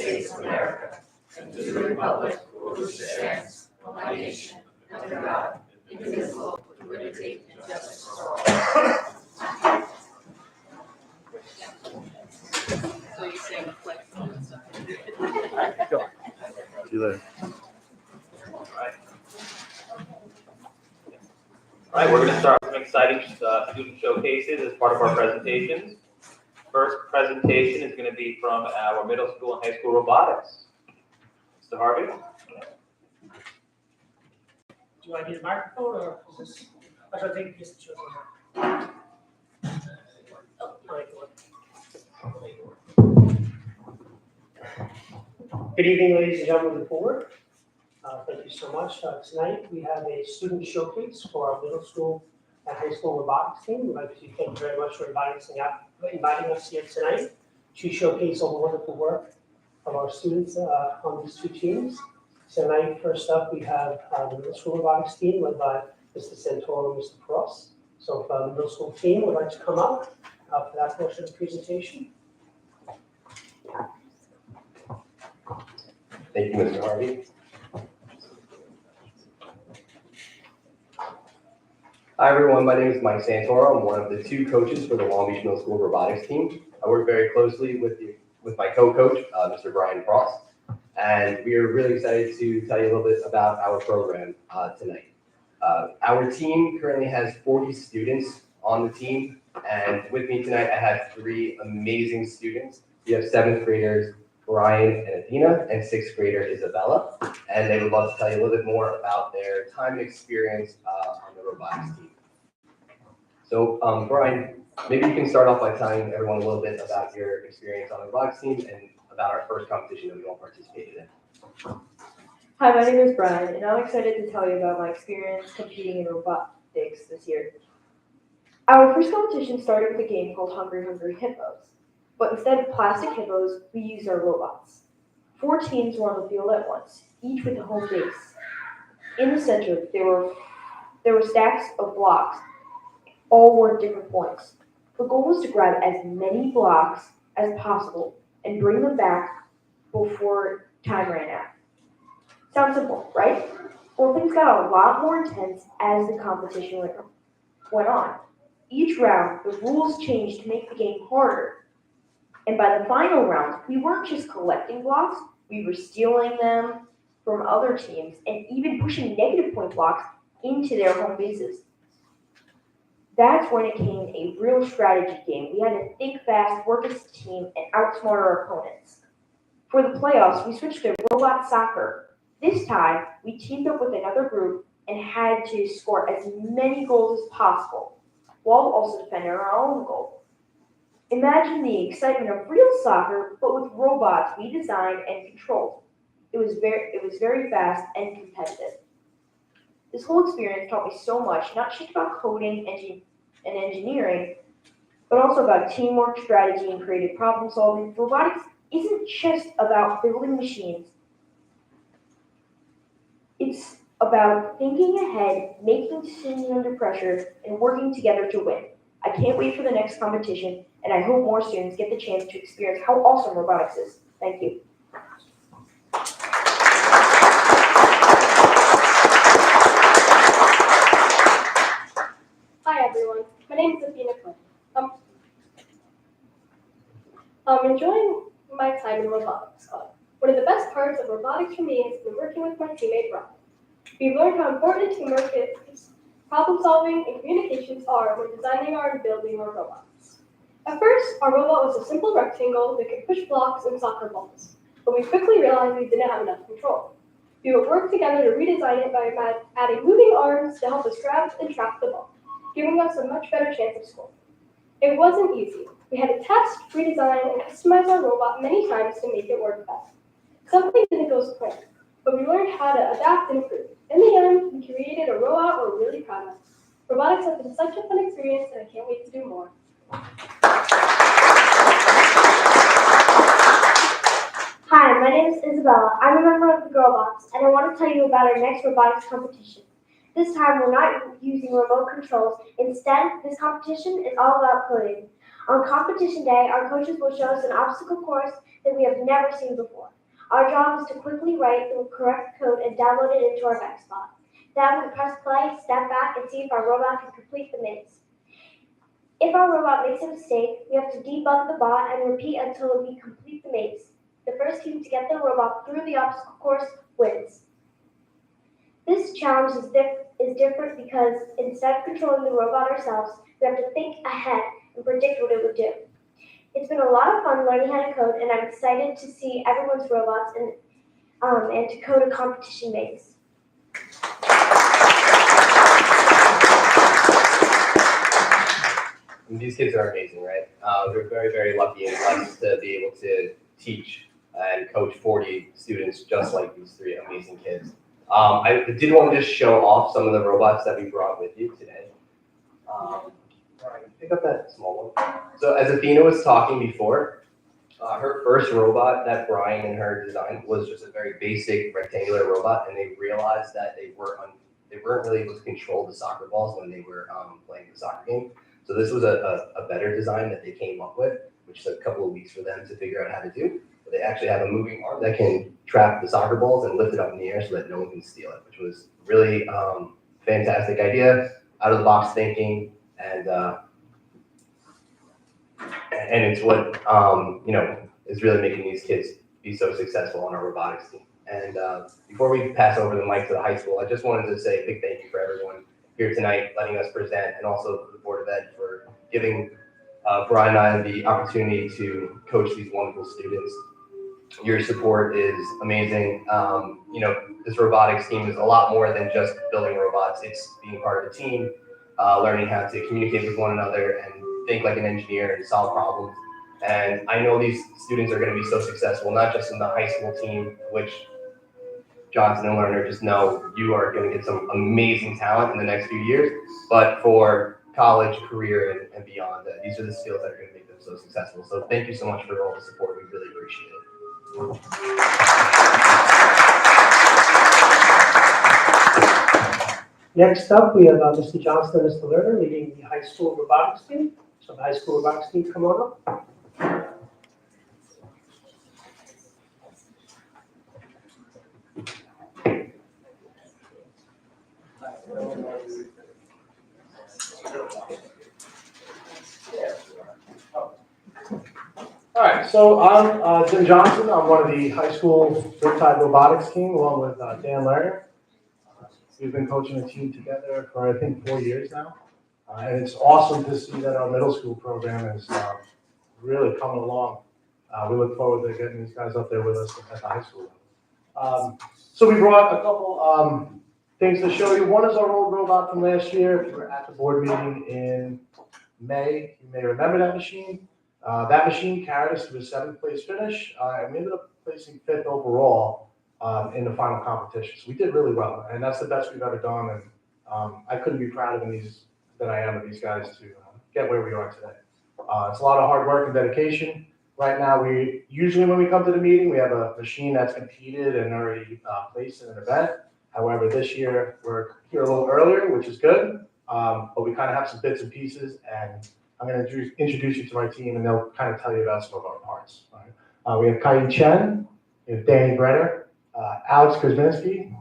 States of America and to the republic for which it stands, one nation, under God, indivisible, with liberty and justice for all. So you're saying flex on the side. See you later. All right, we're going to start with some exciting student showcases as part of our presentations. First presentation is going to be from our middle school and high school robotics. Mr. Harvey? Do I need a microphone or is this? I should take this. Oh, good evening, ladies and gentlemen of the board. Thank you so much. Tonight we have a student showcase for our middle school and high school robotics team. We'd like to thank you very much for inviting us here tonight to showcase all the wonderful work of our students on these two teams. Tonight, first up, we have the middle school robotics team led by Mr. Santoro and Mr. Cross. So if the middle school team would like to come up for that portion of the presentation. Thank you, Mr. Harvey. Hi, everyone. My name is Mike Santoro. I'm one of the two coaches for the Long Beach Middle School robotics team. I work very closely with my co-coach, Mr. Brian Cross, and we are really excited to tell you a little bit about our program tonight. Our team currently has 40 students on the team, and with me tonight, I have 3 amazing students. We have 7th graders, Brian and Athena, and 6th grader, Isabella, and they would love to tell you a little bit more about their time and experience on the robotics team. So, Brian, maybe you can start off by telling everyone a little bit about your experience on the robotics team and about our first competition that we all participated in. Hi, my name is Brian, and I'm excited to tell you about my experience competing in robotics this year. Our first competition started with a game called Hungry Hungry Hippos, but instead of plastic hippos, we used our robots. 4 teams were on the field at once, each with a home base. In the center, there were stacks of blocks, all were at different points. The goal was to grab as many blocks as possible and bring them back before time ran out. Sounds simple, right? Well, things got a lot more intense as the competition went on. Each round, the rules changed to make the game harder. And by the final round, we weren't just collecting blocks, we were stealing them from other teams and even pushing negative point blocks into their home bases. That's when it became a real strategy game. We had to think fast, work as a team, and outsmart our opponents. For the playoffs, we switched to robot soccer. This time, we teamed up with another group and had to score as many goals as possible, while also defending our own goal. Imagine the excitement of real soccer, but with robots we designed and controlled. It was very fast and competitive. This whole experience taught me so much, not just about coding and engineering, but also about teamwork, strategy, and creative problem solving. Robotics isn't just about building machines. It's about thinking ahead, making decisions under pressure, and working together to win. I can't wait for the next competition, and I hope more students get the chance to experience how awesome robotics is. Thank you. Hi everyone, my name is Athena Quinn. I'm enjoying my time in robotics club. One of the best parts of robotics for me has been working with my teammate Brian. We've learned how important teamwork is, problem solving, and communications are when designing and building our robots. At first, our robot was a simple rectangle that could push blocks and soccer balls, but we quickly realized we didn't have enough control. We would work together to redesign it by adding moving arms to help us grab and trap the ball, giving us a much better chance of scoring. It wasn't easy. We had to test, redesign, and customize our robot many times to make it work better. Something didn't go as planned, but we learned how to adapt and improve. In the end, we created a robot we're really proud of. Robotics has been such a fun experience, and I can't wait to do more. Hi, my name is Isabella. I'm a member of the Girl Box, and I want to tell you about our next robotics competition. This time, we're not using remote controls. Instead, this competition is all about coding. On competition day, our coaches will show us an obstacle course that we have never seen before. Our job is to quickly write the correct code and download it into our VexBot. Then we press play, step back, and see if our robot can complete the maze. If our robot makes a mistake, we have to debug the bot and repeat until we complete the maze. The first team to get the robot through the obstacle course wins. This challenge is different because instead of controlling the robot ourselves, we have to think ahead and predict what it would do. It's been a lot of fun learning how to code, and I'm excited to see everyone's robots and to code a competition maze. And these kids are amazing, right? We're very, very lucky and blessed to be able to teach and coach 40 students just like these three amazing kids. I did want to just show off some of the robots that we brought with you today. Pick up that small one. So as Athena was talking before, her first robot that Brian and her designed was just a very basic rectangular robot, and they realized that they weren't really able to control the soccer balls when they were playing the soccer game. So this was a better design that they came up with, which took a couple of weeks for them to figure out how to do. But they actually have a moving arm that can trap the soccer balls and lift it up in the air so that no one can steal it, which was really fantastic idea, out of the box thinking, and it's what is really making these kids be so successful on our robotics team. And before we pass over the mic to the high school, I just wanted to say a big thank you for everyone here tonight, letting us present, and also the Board of Ed for giving Brian and I the opportunity to coach these wonderful students. Your support is amazing. This robotics team is a lot more than just building robots. It's being part of a team, learning how to communicate with one another and think like an engineer and solve problems. And I know these students are going to be so successful, not just in the high school team, which Johnson and Lerner just know you are going to get some amazing talent in the next few years, but for college, career, and beyond, these are the skills that are going to make them so successful. So thank you so much for all the support. We really appreciate it. Next up, we have Mr. Johnston and Mr. Lerner leading the high school robotics team. So the high school robotics team, come on up. All right, so I'm Jim Johnson. I'm one of the high school Riptide robotics team, along with Dan Lerner. We've been coaching the team together for I think 4 years now, and it's awesome to see that our middle school program is really coming along. We look forward to getting these guys up there with us at the high school. So we brought a couple things to show you. One is our old robot from last year. If you were at the board meeting in May, you may remember that machine. That machine carried us to a 7th place finish, and we ended up placing 5th overall in the final competition. So we did really well, and that's the best we've ever done. And I couldn't be prouder than I am of these guys to get where we are today. It's a lot of hard work and dedication. Right now, when we come to the meeting, we have a machine that's competed and already placed in an event. However, this year we're here a little earlier, which is good, but we kind of have some bits and pieces, and I'm going to introduce you to my team, and they'll kind of tell you about some of our parts. Right? We have Kai Chen, we have Danny Brenner, Alex Krasinski,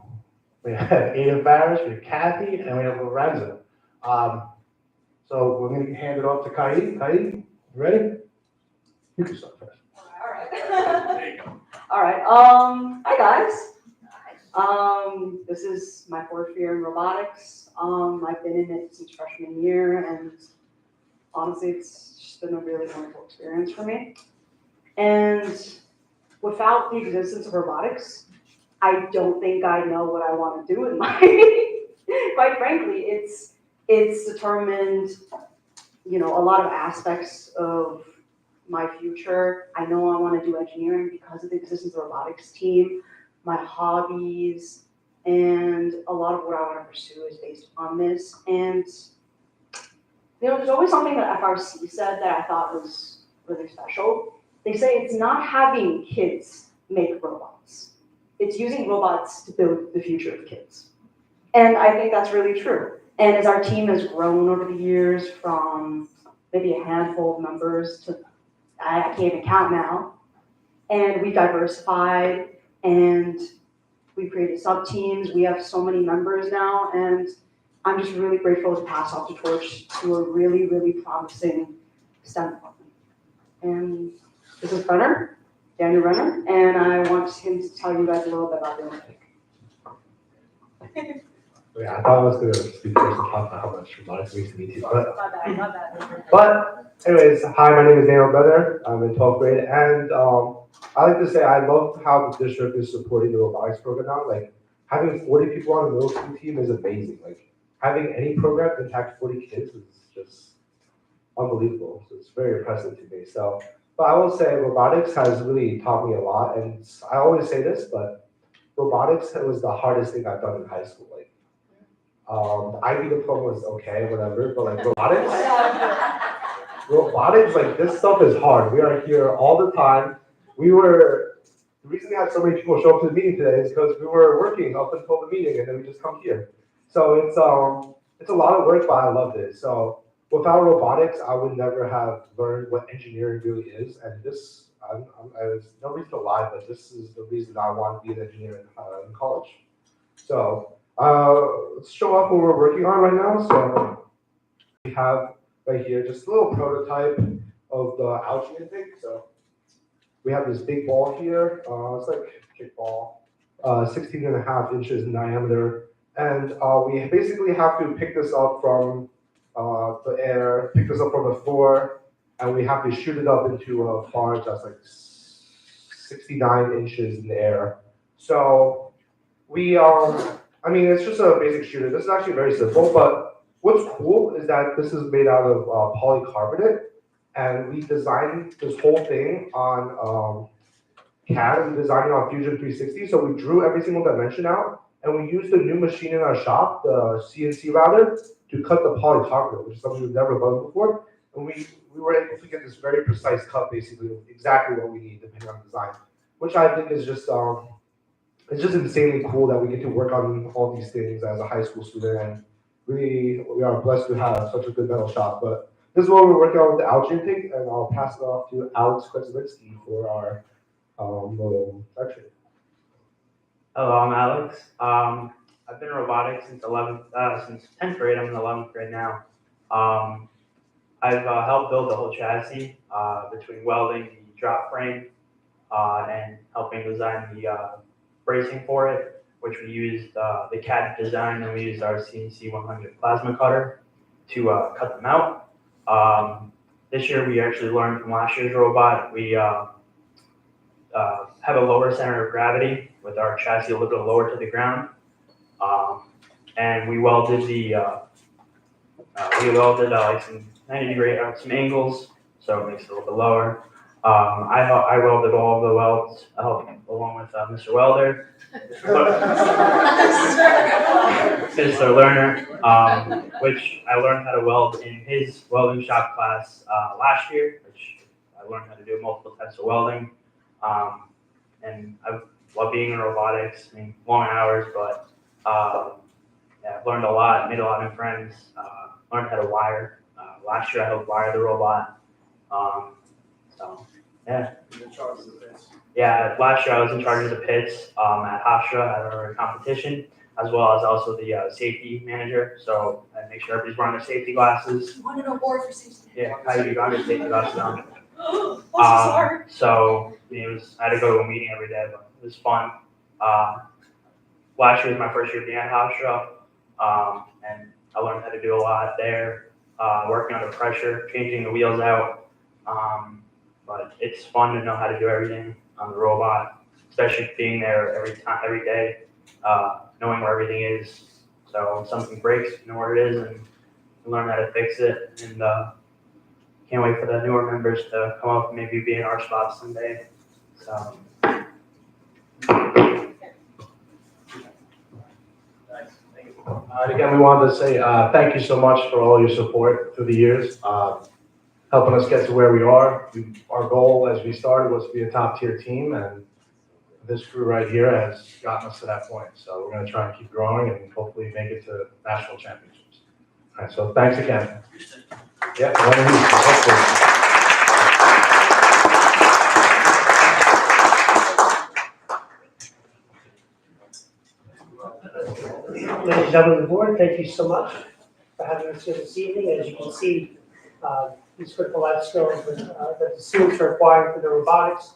we have Aiden Barris, we have Kathy, and we have Lorenzo. So we're going to hand it off to Kai. Kai, you ready? You can start first. All right. There you go. All right. Hi guys. This is my 4th year in robotics. I've been in it since freshman year, and honestly, it's just been a really wonderful experience for me. And without the existence of robotics, I don't think I know what I want to do in life. Quite frankly, it's determined, a lot of aspects of my future. I know I want to do engineering because of the existence of the robotics team, my hobbies, and a lot of what I want to pursue is based on this. And there's always something that FRC said that I thought was really special. They say it's not having kids make robots. It's using robots to build the future of kids. And I think that's really true. And as our team has grown over the years from maybe a handful of members to, I can't even count now. And we diversified and we created sub-teams. We have so many members now, and I'm just really grateful to pass off the torch to a really, really promising STEM department. And this is Renner, Daniel Renner, and I want him to tell you guys a little bit about the Olympic. Yeah, I thought I was gonna speak first and talk about how much robotics means to me too, but My bad. But anyways, hi, my name is Daniel Brenner. I'm in 12th grade, and I like to say I love how the district is supporting the robotics program now. Like having 40 people on the middle school team is amazing. Like having any program impact 40 kids is just unbelievable. So it's very impressive to me. So, but I will say robotics has really taught me a lot, and I always say this, but robotics was the hardest thing I've done in high school. Like the IB diploma was okay, whatever, but like robotics, like this stuff is hard. We are here all the time. The reason we had so many people show up to the meeting today is because we were working up until the meeting and then we just come here. So it's a lot of work, but I loved it. So without robotics, I would never have learned what engineering really is. And this, there's no reason to lie, but this is the reason I want to be an engineer in college. So let's show off what we're working on right now. So we have right here just a little prototype of the algae intake. So we have this big ball here. It's like a kickball, 16.5 inches in diameter. And we basically have to pick this up from the air, pick this up from the floor, and we have to shoot it up into a barge that's like 69 inches in the air. So we, I mean, it's just a basic shooter. This is actually very simple, but what's cool is that this is made out of polycarbonate, and we designed this whole thing on CAD. We designed it on Fusion 360, so we drew every single dimension out, and we used a new machine in our shop, the CNC router, to cut the polycarbonate, which is something we've never done before. And we were able to get this very precise cut, basically, exactly what we need depending on design, which I think is just it's just insanely cool that we get to work on all these things as a high school student, and really we are blessed to have such a good metal shop. But this is what we're working on with the algae intake, and I'll pass it off to Alex Kresowitsky for our little section. Hello, I'm Alex. I've been in robotics since 10th grade. I'm in 11th grade now. I've helped build the whole chassis between welding the drop frame and helping design the bracing for it, which we used the CAD design, and we used our CNC 100 plasma cutter to cut them out. This year we actually learned from last year's robot. We have a lower center of gravity with our chassis a little bit lower to the ground, and we welded like some 90-degree some angles, so it makes it a little bit lower. I welded all of the welds, along with Mr. Welder, Mr. Lerner, which I learned how to weld in his welding shop class last year, which I learned how to do multiple types of welding. And I love being in robotics. I mean, long hours, but yeah, I've learned a lot, made a lot of new friends, learned how to wire. Last year I helped wire the robot. So yeah. Yeah, last year I was in charge of the pits at Hofstra at our competition, as well as also the safety manager. So I make sure everybody's wearing their safety glasses. You won an award for safety. Yeah, how you got your safety glasses on? Sorry. So I had to go to a meeting every day, but it was fun. Last year was my first year being at Hofstra, and I learned how to do a lot there, working under pressure, changing the wheels out. But it's fun to know how to do everything on the robot, especially being there every day, knowing where everything is. So when something breaks, you know where it is, and you learn how to fix it. And can't wait for the newer members to come up and maybe be in our spot someday. So. And again, we wanted to say thank you so much for all your support through the years, helping us get to where we are. Our goal as we started was to be a top tier team, and this crew right here has gotten us to that point. So we're going to try and keep growing and hopefully make it to national championships. All right, so thanks again. Yeah, one of these, hopefully. Ladies and gentlemen of the board, thank you so much for having us here this evening. As you can see, these critical life skills that the students are acquiring for their robotics.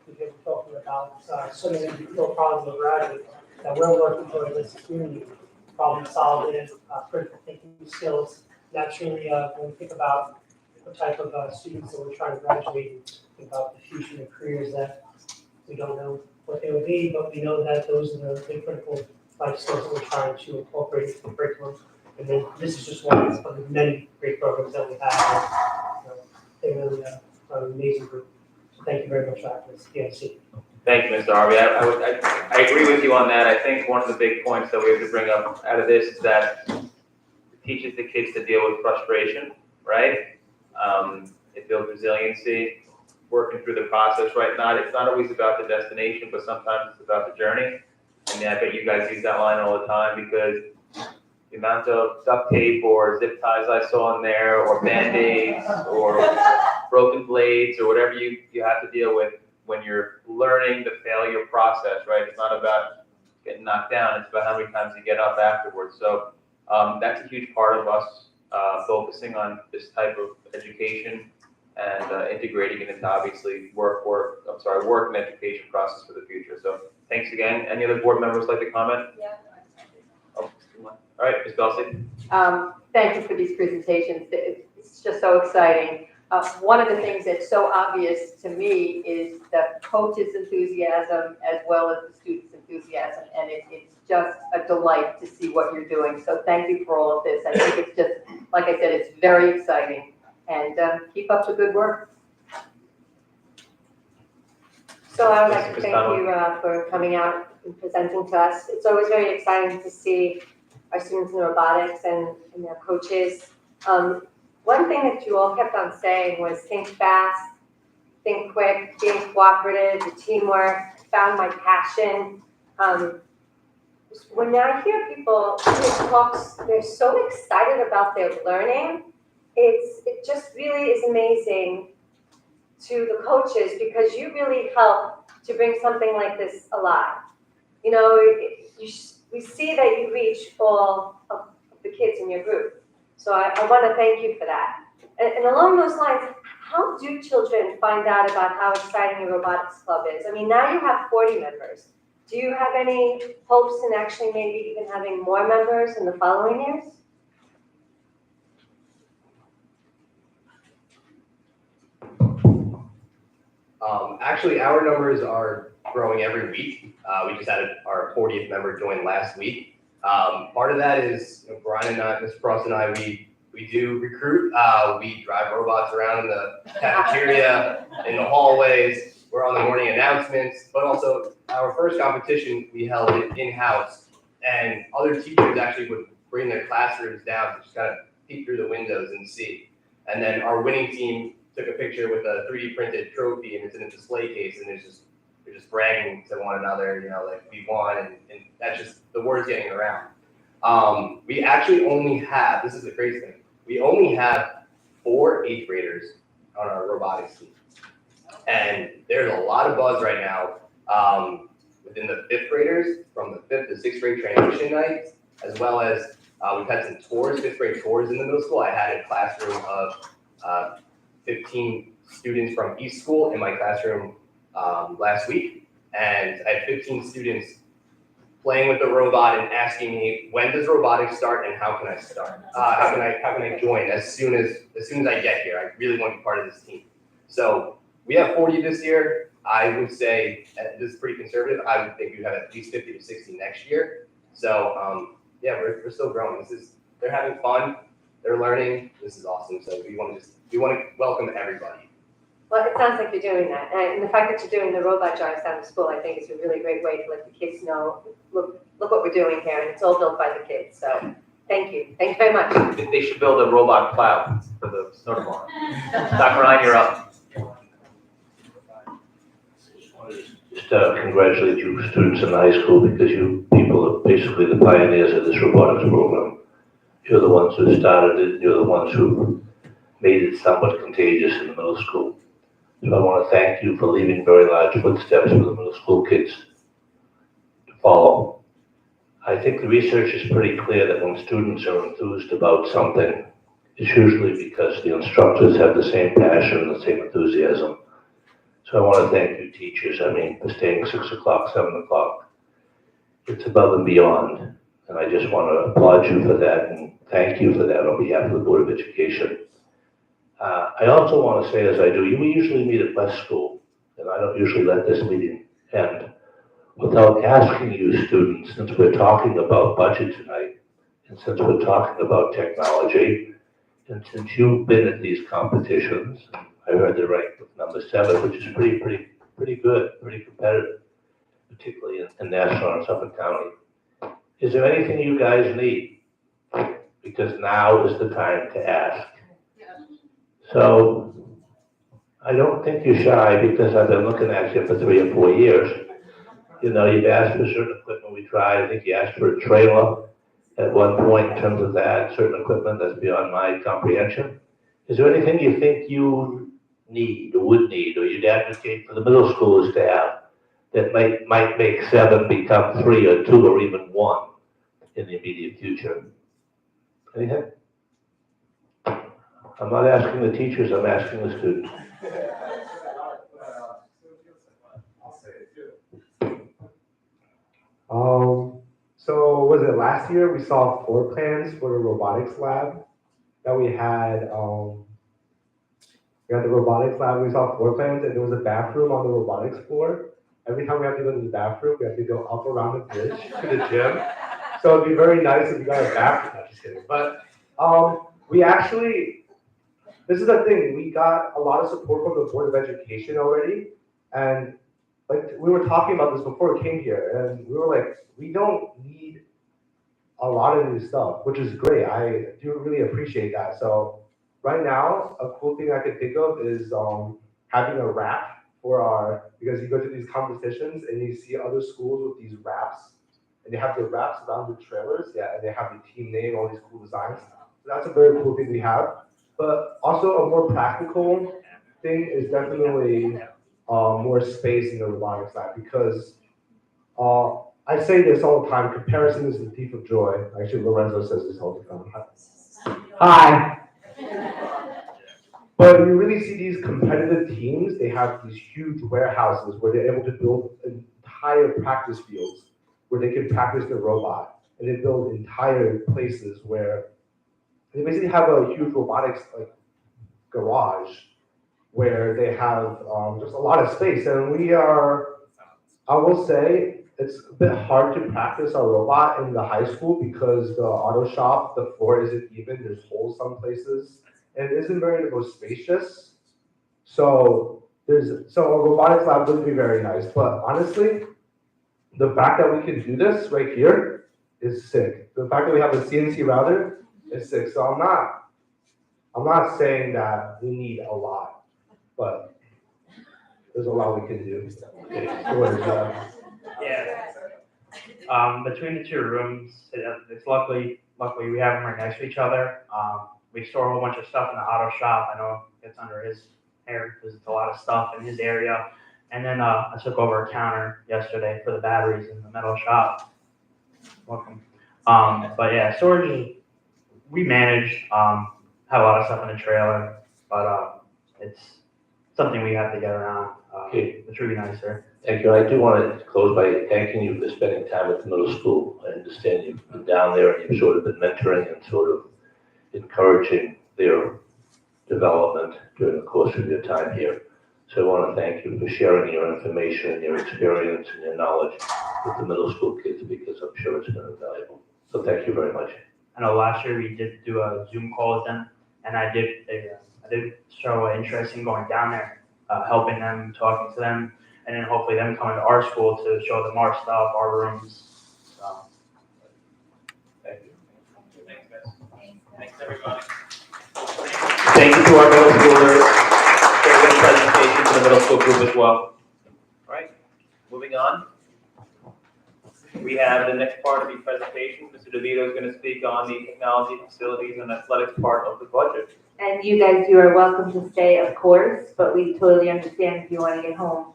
We've been talking about some of the real problems of gravity that we're working toward as a community, problem solving, critical thinking skills. Naturally, when we think about the type of students that we're trying to graduate, think about the future and careers that we don't know what they will be, but we know that those are the critical life skills that we're trying to incorporate into the curriculum. And then this is just one of the many great programs that we have. They really are an amazing group. So thank you very much for having us. PNC. Thank you, Mr. Harvey. I agree with you on that. I think one of the big points that we have to bring up out of this is that it teaches the kids to deal with frustration, right? It builds resiliency, working through the process, right? It's not always about the destination, but sometimes it's about the journey. And I bet you guys use that line all the time because the amount of duct tape or zip ties I saw in there, or Band-Aids, or broken blades, or whatever you have to deal with when you're learning the failure process, right? It's not about getting knocked down, it's about how many times you get up afterwards. So that's a huge part of us focusing on this type of education and integrating it into obviously work and education process for the future. So thanks again. Any other board members like to comment? Yeah. Oh, all right, Ms. Belsey. Thank you for these presentations. It's just so exciting. One of the things that's so obvious to me is the coaches' enthusiasm as well as the students' enthusiasm, and it's just a delight to see what you're doing. So thank you for all of this. I think it's just, like I said, it's very exciting, and keep up the good work. So I would like to thank you for coming out and presenting to us. It's always very exciting to see our students in robotics and their coaches. One thing that you all kept on saying was think fast, think quick, being cooperative, the teamwork, found my passion. When I hear people give talks, they're so excited about their learning. It just really is amazing to the coaches because you really help to bring something like this alive. You know, we see that you reach all of the kids in your group. So I want to thank you for that. And along those lines, how do children find out about how exciting your robotics club is? I mean, now you have 40 members. Do you have any hopes in actually maybe even having more members in the following years? Actually, our numbers are growing every week. We just had our 40th member join last week. Part of that is Brian and I, Mr. Frost and I, we do recruit. We drive robots around in the cafeteria, in the hallways. We're on the morning announcements, but also our first competition, we held it in-house, and other teachers actually would bring their classrooms down to just kind of peek through the windows and see. And then our winning team took a picture with a 3D printed trophy, and it's in a display case, and they're just bragging to one another, you know, like we won, and that's just the word's getting around. We actually only have, this is the crazy thing, we only have 4 8th graders on our robotics team. And there's a lot of buzz right now within the 5th graders from the 5th to 6th grade transition nights, as well as we've had some tours, 5th grade tours in the middle school. I had a classroom of 15 students from East School in my classroom last week, and I had 15 students playing with the robot and asking me, when does robotics start and how can I start? How can I join as soon as I get here? I really want to be part of this team. So we have 40 this year. I would say this is pretty conservative. I would think we'd have at least 50 to 60 next year. So yeah, we're still growing. They're having fun. They're learning. This is awesome. So we want to welcome everybody. Well, it sounds like you're doing that. And the fact that you're doing the robot drives down to school, I think is a really great way to let the kids know, look what we're doing here. And it's all built by the kids. So thank you. Thank you very much. They should build a robot plow for the snow tomorrow. Dr. Ryan, you're up. Just congratulate you students in high school because you people are basically the pioneers of this robotics program. You're the ones who started it. You're the ones who made it somewhat contagious in the middle school. So I want to thank you for leaving very large footsteps for the middle school kids to follow. I think the research is pretty clear that when students are enthused about something, it's usually because the instructors have the same passion and the same enthusiasm. So I want to thank you, teachers, for staying 6 o'clock, 7 o'clock. It's above and beyond, and I just want to applaud you for that and thank you for that on behalf of the Board of Education. I also want to say, as I do, we usually meet at West School, and I don't usually let this meeting end without asking you students, since we're talking about budget tonight, and since we're talking about technology, and since you've been at these competitions, I heard the rank with number 7, which is pretty good, pretty competitive, particularly in Nassau and Suffolk County. Is there anything you guys need? Because now is the time to ask. So I don't think you're shy, because I've been looking at you for 3 or 4 years. You've asked for certain equipment we tried. I think you asked for a trailer at one point in terms of that, certain equipment that's beyond my comprehension. Is there anything you think you need or would need, or you'd advocate for the middle schoolers to have that might make 7 become 3 or 2 or even 1 in the immediate future? Anything? I'm not asking the teachers, I'm asking the students. So was it last year we saw floor plans for the robotics lab that we had? We had the robotics lab, we saw floor plans, and there was a bathroom on the robotics floor. Every time we have to go to the bathroom, we have to go up around the bridge to the gym. So it'd be very nice if we got a bathroom. No, just kidding. But we actually, this is the thing, we got a lot of support from the Board of Education already, and like we were talking about this before we came here, and we were like, we don't need a lot of new stuff, which is great. I do really appreciate that. So right now, a cool thing I could think of is having a wrap for because you go to these competitions and you see other schools with these wraps, and they have the wraps around the trailers, and they have the team name, all these cool designs. So that's a very cool thing we have. But also a more practical thing is definitely more space in the robotics lab, because I say this all the time, comparison is the thief of joy. Actually, Lorenzo says this all the time. Hi. But you really see these competitive teams, they have these huge warehouses where they're able to build entire practice fields where they can practice the robot. And they build entire places where they basically have a huge robotics garage where they have just a lot of space. And I will say, it's a bit hard to practice a robot in the high school because the auto shop, the floor isn't even, there's holes some places, and it isn't very spacious. So a robotics lab would be very nice, but honestly, the fact that we can do this right here is sick. The fact that we have a CNC router is sick. So I'm not saying that we need a lot, but there's a lot we can do. Between the 2 rooms, it's luckily we have them right next to each other. We store a whole bunch of stuff in the auto shop. I know it's under his hair because it's a lot of stuff in his area. And then I took over a counter yesterday for the batteries in the metal shop. Welcome. But yeah, storage we manage. Have a lot of stuff in the trailer, but it's something we have to get around. Okay. Which would be nicer. Thank you. I do want to close by thanking you for spending time at the middle school. I understand you've been down there and you've sort of been mentoring and sort of encouraging their development during the course of your time here. So I want to thank you for sharing your information and your experience and your knowledge with the middle school kids, because I'm sure it's been invaluable. So thank you very much. I know last year we did do a Zoom call with them, and I did show interest in going down there, helping them, talking to them, and then hopefully them coming to our school to show them our stuff, our rooms. So. Thank you. Thanks, guys. Thanks, everybody. Thank you to our middle schoolers. Very good presentation to the middle school group as well. All right, moving on. We have the next part of the presentation. Mr. DeVito is going to speak on the technology, facilities, and athletics part of the budget. And you guys, you are welcome to stay, of course, but we totally understand if you want to get home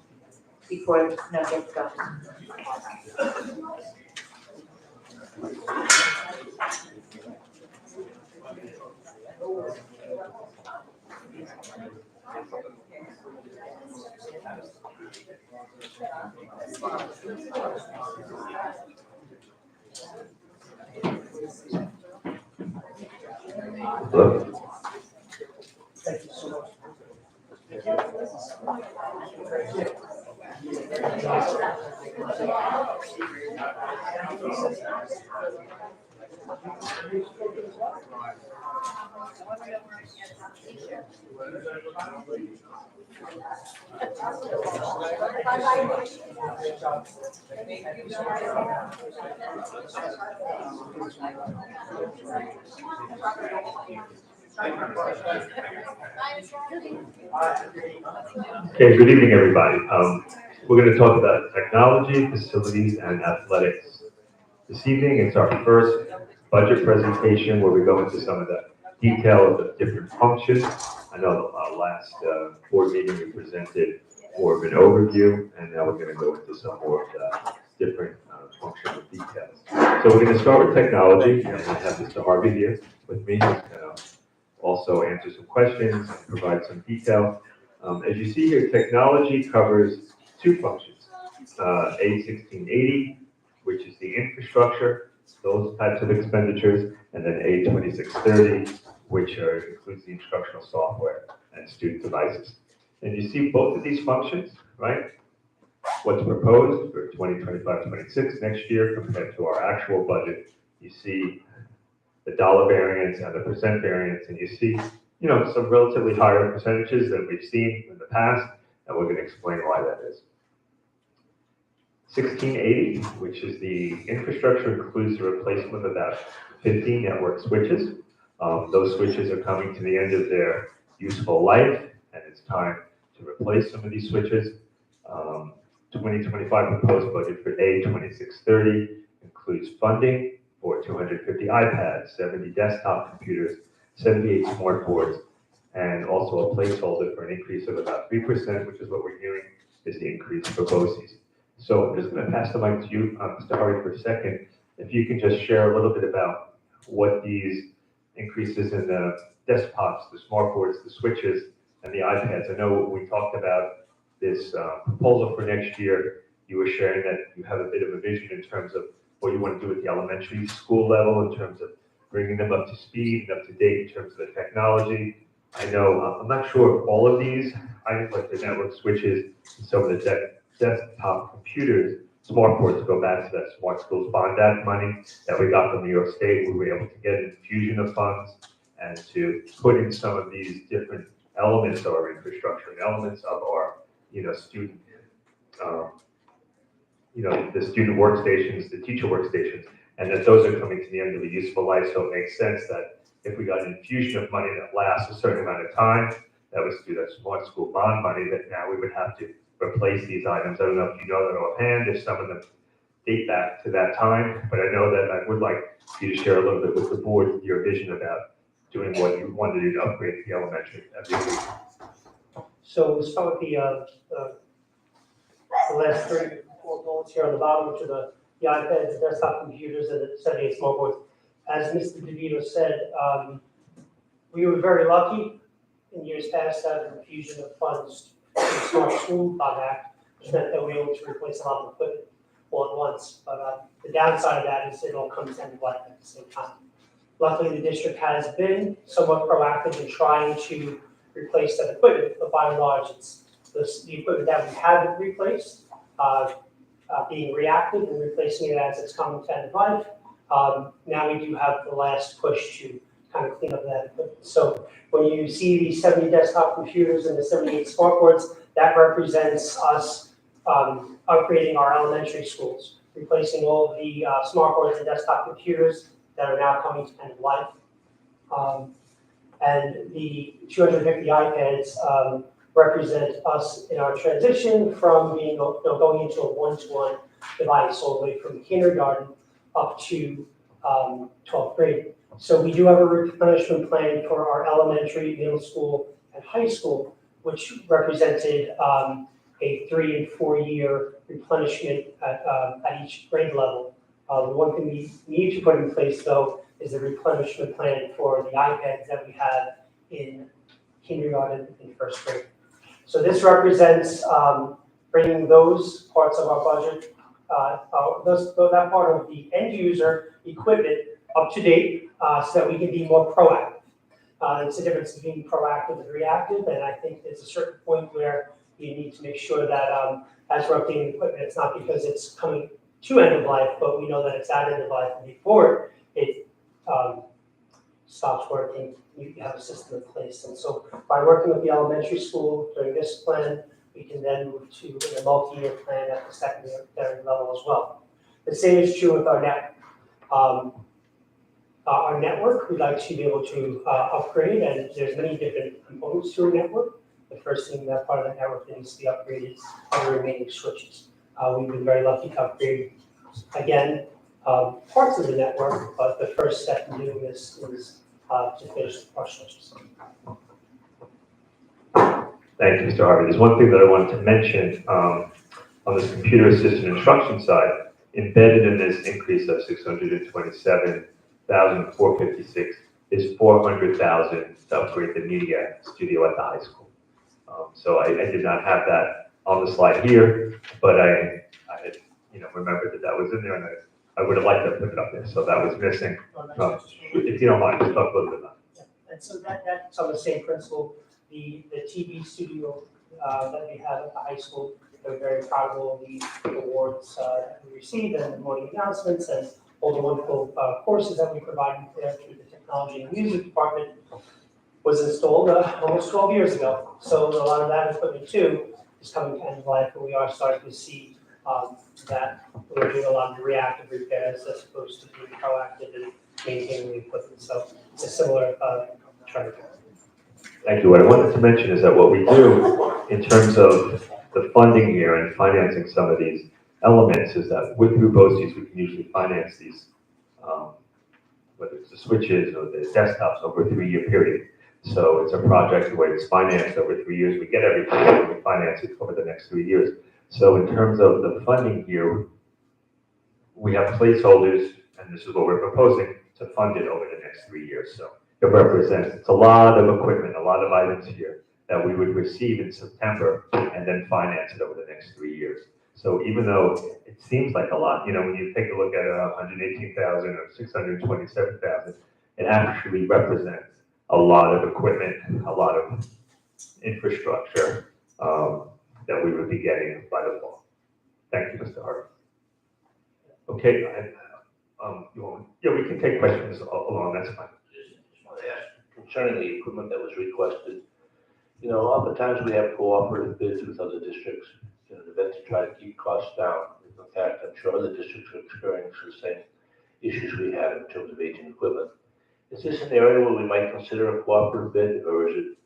before the snow gets going. Hello? Thank you so much. Okay, good evening, everybody. We're going to talk about technology, facilities, and athletics. This evening, it's our first budget presentation where we go into some of the detail of the different functions. I know last board meeting we presented more of an overview, and now we're going to go into some more of the different functional details. So we're going to start with technology, and I have Mr. Harvey here with me. He's going to also answer some questions and provide some detail. As you see here, technology covers two functions, A1680, which is the infrastructure, those types of expenditures, and then A2630, which includes the instructional software and student devices. And you see both of these functions, right? What's proposed for 2025-26 next year compared to our actual budget. You see the dollar variance and the percent variance, and you see some relatively higher percentages than we've seen in the past, and we're going to explain why that is. 1680, which is the infrastructure, includes the replacement of about 50 network switches. Those switches are coming to the end of their useful life, and it's time to replace some of these switches. 2025 proposed budget for A2630 includes funding for 250 iPads, 70 desktop computers, 78 smart boards, and also a placeholder for an increase of about 3%, which is what we're hearing is the increase for BOCES. So I'm just going to pass the mic to you, Mr. Harvey, for a second. If you can just share a little bit about what these increases in the desktops, the smart boards, the switches, and the iPads. I know we talked about this proposal for next year. You were sharing that you have a bit of a vision in terms of what you want to do at the elementary school level in terms of bringing them up to speed and up to date in terms of the technology. I know, I'm not sure if all of these items like the network switches and some of the desktop computers, smart boards go back to that Smart Schools Bond Act money that we got from New York State. We were able to get an infusion of funds and to put in some of these different elements of our infrastructure and elements of our, student, the student workstations, the teacher workstations, and that those are coming to the end of a useful life. So it makes sense that if we got an infusion of money that lasts a certain amount of time, that was through that Smart School Bond money, that now we would have to replace these items. I don't know if you know that offhand, if some of them date back to that time, but I know that I would like you to share a little bit with the board your vision about doing what you want to do to upgrade the elementary. So we'll start with the last 3 or 4 bullets here on the bottom, which are the iPads, the desktop computers, and the 78 smart boards. As Mr. DeVito said, we were very lucky in years past to have an infusion of funds from the Smart School Bond Act, which meant that we were able to replace a lot of equipment all at once. But the downside of that is it all comes to end of life at the same time. Luckily, the district has been somewhat proactive in trying to replace that equipment, but by and large, it's the equipment that we haven't replaced, being reactive and replacing it as it's coming to end of life. Now we do have the last push to kind of clean up that equipment. So when you see the 70 desktop computers and the 78 smart boards, that represents us upgrading our elementary schools, replacing all of the smart boards and desktop computers that are now coming to end of life. And the 250 iPads represent us in our transition from being going into a one-to-one device all the way from kindergarten up to 12th grade. So we do have a replenishment plan for our elementary, middle school, and high school, which represented a 3 and 4 year replenishment at each grade level. The one thing we need to put in place, though, is a replenishment plan for the iPads that we have in kindergarten and first grade. So this represents bringing those parts of our budget, that part of the end user equipment up to date, so that we can be more proactive. It's the difference between proactive and reactive, and I think there's a certain point where you need to make sure that as we're updating the equipment, it's not because it's coming to end of life, but we know that it's at end of life, and before it stops working, you have a system in place. And so by working with the elementary school during this plan, we can then move to a multi-year plan at the secondary level as well. The same is true with our network. Our network, we'd like to be able to upgrade, and there's many different components to a network. The first thing that part of the network that needs to be upgraded are the remaining switches. We've been very lucky to upgrade, again, parts of the network, but the first step in doing this is to finish our switches. Thank you, Mr. Harvey. There's one thing that I wanted to mention on this computer assisted instruction side. Embedded in this increase of $627,456 is $400,000 to upgrade the media studio at the high school. So I did not have that on the slide here, but I remembered that was in there, and I would have liked to put it up there. So that was missing. If you don't mind, just talk a little bit about it. And so that's on the same principle. The TV studio that we have at the high school, we're very proud of all the awards that we received and the morning announcements and all the wonderful courses that we provided there through the technology and music department was installed almost 12 years ago. So a lot of that equipment too is coming to end of life, and we are starting to see that we're doing a lot of reactive repairs as opposed to being proactive and maintaining the equipment. So it's a similar trend. Thank you. What I wanted to mention is that what we do in terms of the funding here and financing some of these elements is that through BOCES, we can usually finance these, whether it's the switches or the desktops over a 3-year period. So it's a project where it's financed over 3 years. We get everything and we finance it over the next 3 years. So in terms of the funding here, we have placeholders, and this is what we're proposing, to fund it over the next 3 years. So it represents, it's a lot of equipment, a lot of items here that we would receive in September and then finance it over the next 3 years. So even though it seems like a lot, when you take a look at 118,000 or 627,000, it actually represents a lot of equipment, a lot of infrastructure that we would be getting by the fall. Thank you, Mr. Hart. Okay, we can take questions along, that's fine. Concerning the equipment that was requested, oftentimes we have cooperative bids with other districts in an event to try to keep costs down. In fact, I'm sure other districts are experiencing the same issues we have in terms of aging equipment. Is this an area where we might consider a cooperative bid, or is it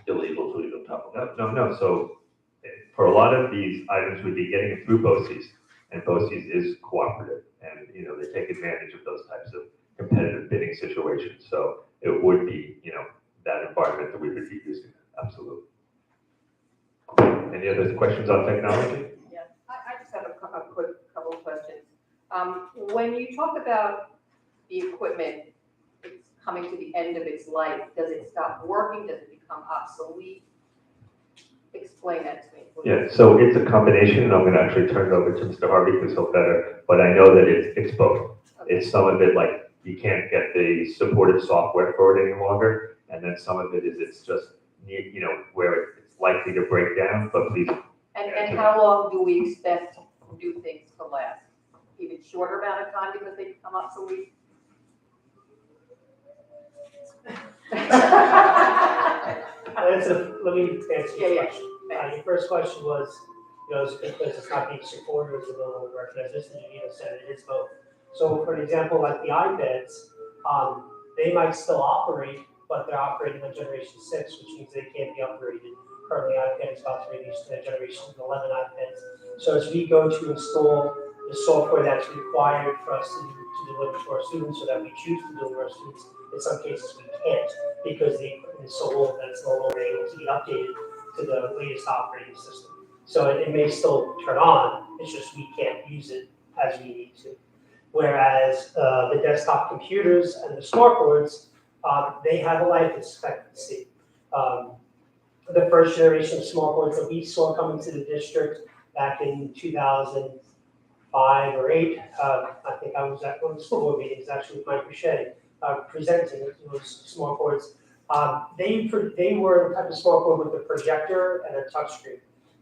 illegal to even talk about? No. So for a lot of these items, we'd be getting it through BOCES, and BOCES is cooperative, and they take advantage of those types of competitive bidding situations. So it would be, that environment that we would be using. Absolutely. Any other questions on technology? Yeah, I just have a quick couple of questions. When you talk about the equipment, it's coming to the end of its life, does it stop working? Does it become obsolete? Explain that to me, please. Yeah, so it's a combination, and I'm going to actually turn it over to Mr. Harvey because he'll better, but I know that it's both. Okay. It's some of it like you can't get the supported software for it any longer, and then some of it is it's just, where it's likely to break down, but please. And how long do we expect new things to last? Even shorter amount of time because they become obsolete? Let me answer your Yeah. question. Your first question was, is it because it's not being supported or is it no longer recognized? This engineer said it is both. So for an example, like the iPads, they might still operate, but they're operating on generation 6, which means they can't be upgraded. Currently, iPad is about to release their generation 11 iPads. So as we go to install the software that's required for us to deliver to our students, or that we choose to deliver to our students. In some cases, we can't because the equipment is so old that it's no longer able to be updated to the latest operating system. So it may still turn on, it's just we can't use it as we need to. Whereas the desktop computers and the smart boards, they have a life expectancy. The first generation of smart boards that we saw coming to the district back in 2005 or 8, I think I was at one of the school board meetings actually with Mike Boucher presenting those smart boards. They were the type of smart board with a projector and a touchscreen.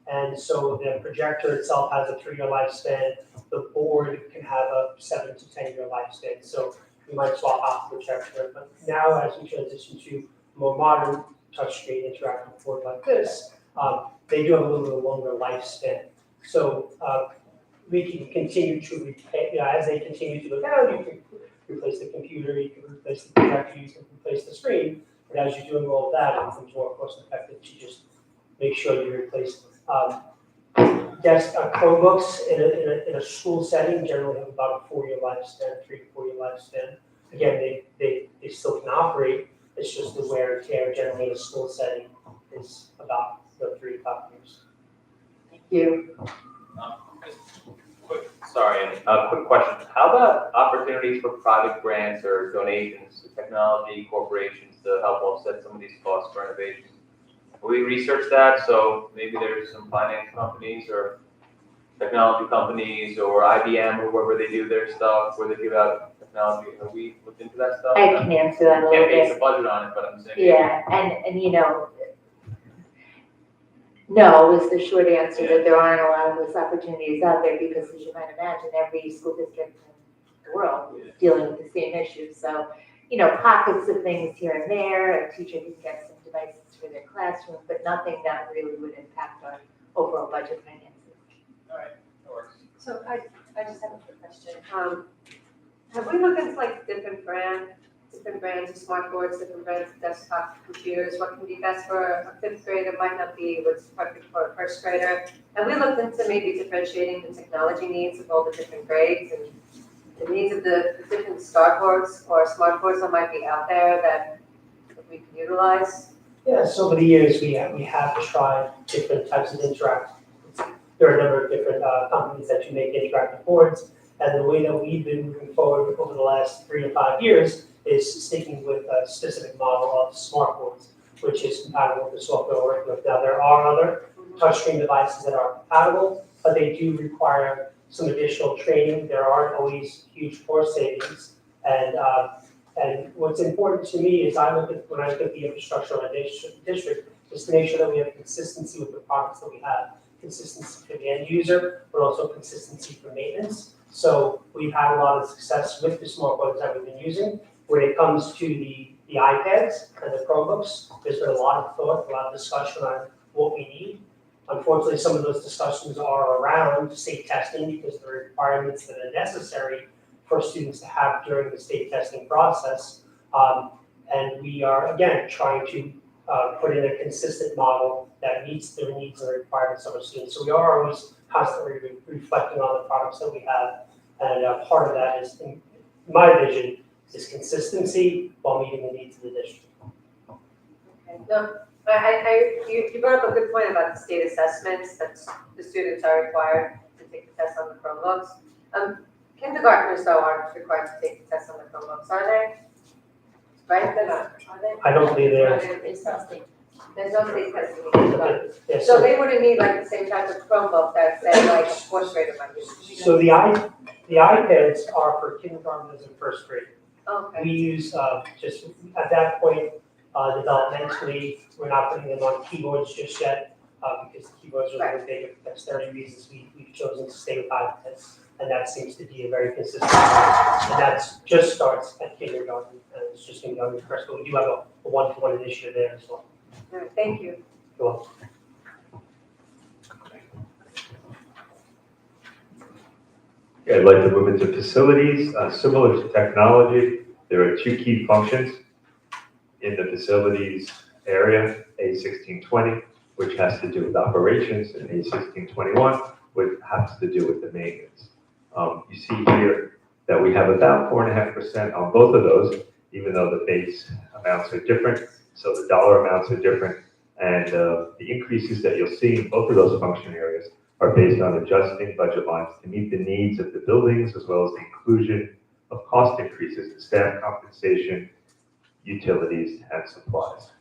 And so the projector itself has a 3-year lifespan. The board can have a 7 to 10 year lifespan. So you might swap out the projector. But now as we transition to more modern touchscreen interactive board like this, they do have a little bit longer lifespan. So we can continue to replace, as they continue to go down, you can replace the computer, you can replace the projector, you can replace the screen. And as you're doing all of that, it becomes more cost effective to just make sure you replace Chromebooks in a school setting generally have about a 4-year lifespan, 3 to 4 year lifespan. Again, they still can operate. It's just the wear and tear generally in a school setting is about 3 to 5 years. Thank you. Quick question. How about opportunities for private grants or donations to technology corporations to help offset some of these costs for innovation? We researched that, so maybe there's some finance companies or technology companies or IBM or wherever they do their stuff where they give out technology. Have we looked into that stuff? I can answer that a little Can't base bit. a budget on it, but I'm saying. Yeah, and you know, no is the short answer, that there aren't a lot of those opportunities out there because, as you might imagine, every school district in the world is dealing with the same issues. So, you know, pockets of things here and there, a teacher can get some devices for their classroom, but nothing that really would impact our overall budget finances. All right, that works. So I just have a quick question. Have we looked into like different brands of smart boards, different brands of desktop computers? What can be best for a 5th grader might not be what's perfect for a 1st grader. And we looked into maybe differentiating the technology needs of all the different grades and the needs of the different start boards or smart boards that might be out there that we can utilize. Yeah, so over the years, we have tried different types of interactive. There are a number of different companies that you make interactive boards, and the way that we've been moving forward over the last 3 to 5 years is sticking with a specific model of smart boards, which is compatible with the software we're working with. Now, there are other touchscreen devices that are compatible, but they do require some additional training. There aren't always huge cost savings, and what's important to me is when I look at the infrastructure of our district, is to make sure that we have consistency with the products that we have, consistency for the end user, but also consistency for maintenance. So we've had a lot of success with the smart boards that we've been using. When it comes to the iPads and the Chromebooks, there's been a lot of thought, a lot of discussion on what we need. Unfortunately, some of those discussions are around state testing because of the requirements that are necessary for students to have during the state testing process. And we are, again, trying to put in a consistent model that meets the needs and requirements of our students. So we are always constantly reflecting on the products that we have. And part of that is, in my vision, is consistency while meeting the needs of the district. Okay. No, you brought up a good point about the state assessments that the students are required to take the test on the Chromebooks. Kindergartners, though, aren't required to take the test on the Chromebooks, are they? Right, they're not, are they? I don't believe they're. There's no state testing in kindergarten. Yes, So they wouldn't need like the same type of Chromebook that say like a 4th grader might use. So the iPads are for kindergartners and 1st grade. Okay. We use just at that point, developmentally, we're not putting them on keyboards just yet because the keyboards are really big. For dexterity reasons, we've chosen to stay with iPads, and that seems to be a very consistent model. And that just starts at kindergarten, and it's just going to go into 1st. But we do have a one-to-one initiative there as well. All right, thank you. You're welcome. I'd like to move into facilities. Similar to technology, there are 2 key functions in the facilities area, A1620, which has to do with operations, and A1621, which has to do with the maintenance. You see here that we have about 4.5% on both of those, even though the base amounts are different, so the dollar amounts are different. And the increases that you'll see in both of those function areas are based on adjusting budget lines to meet the needs of the buildings, as well as the inclusion of cost increases in staff compensation, utilities, and supplies.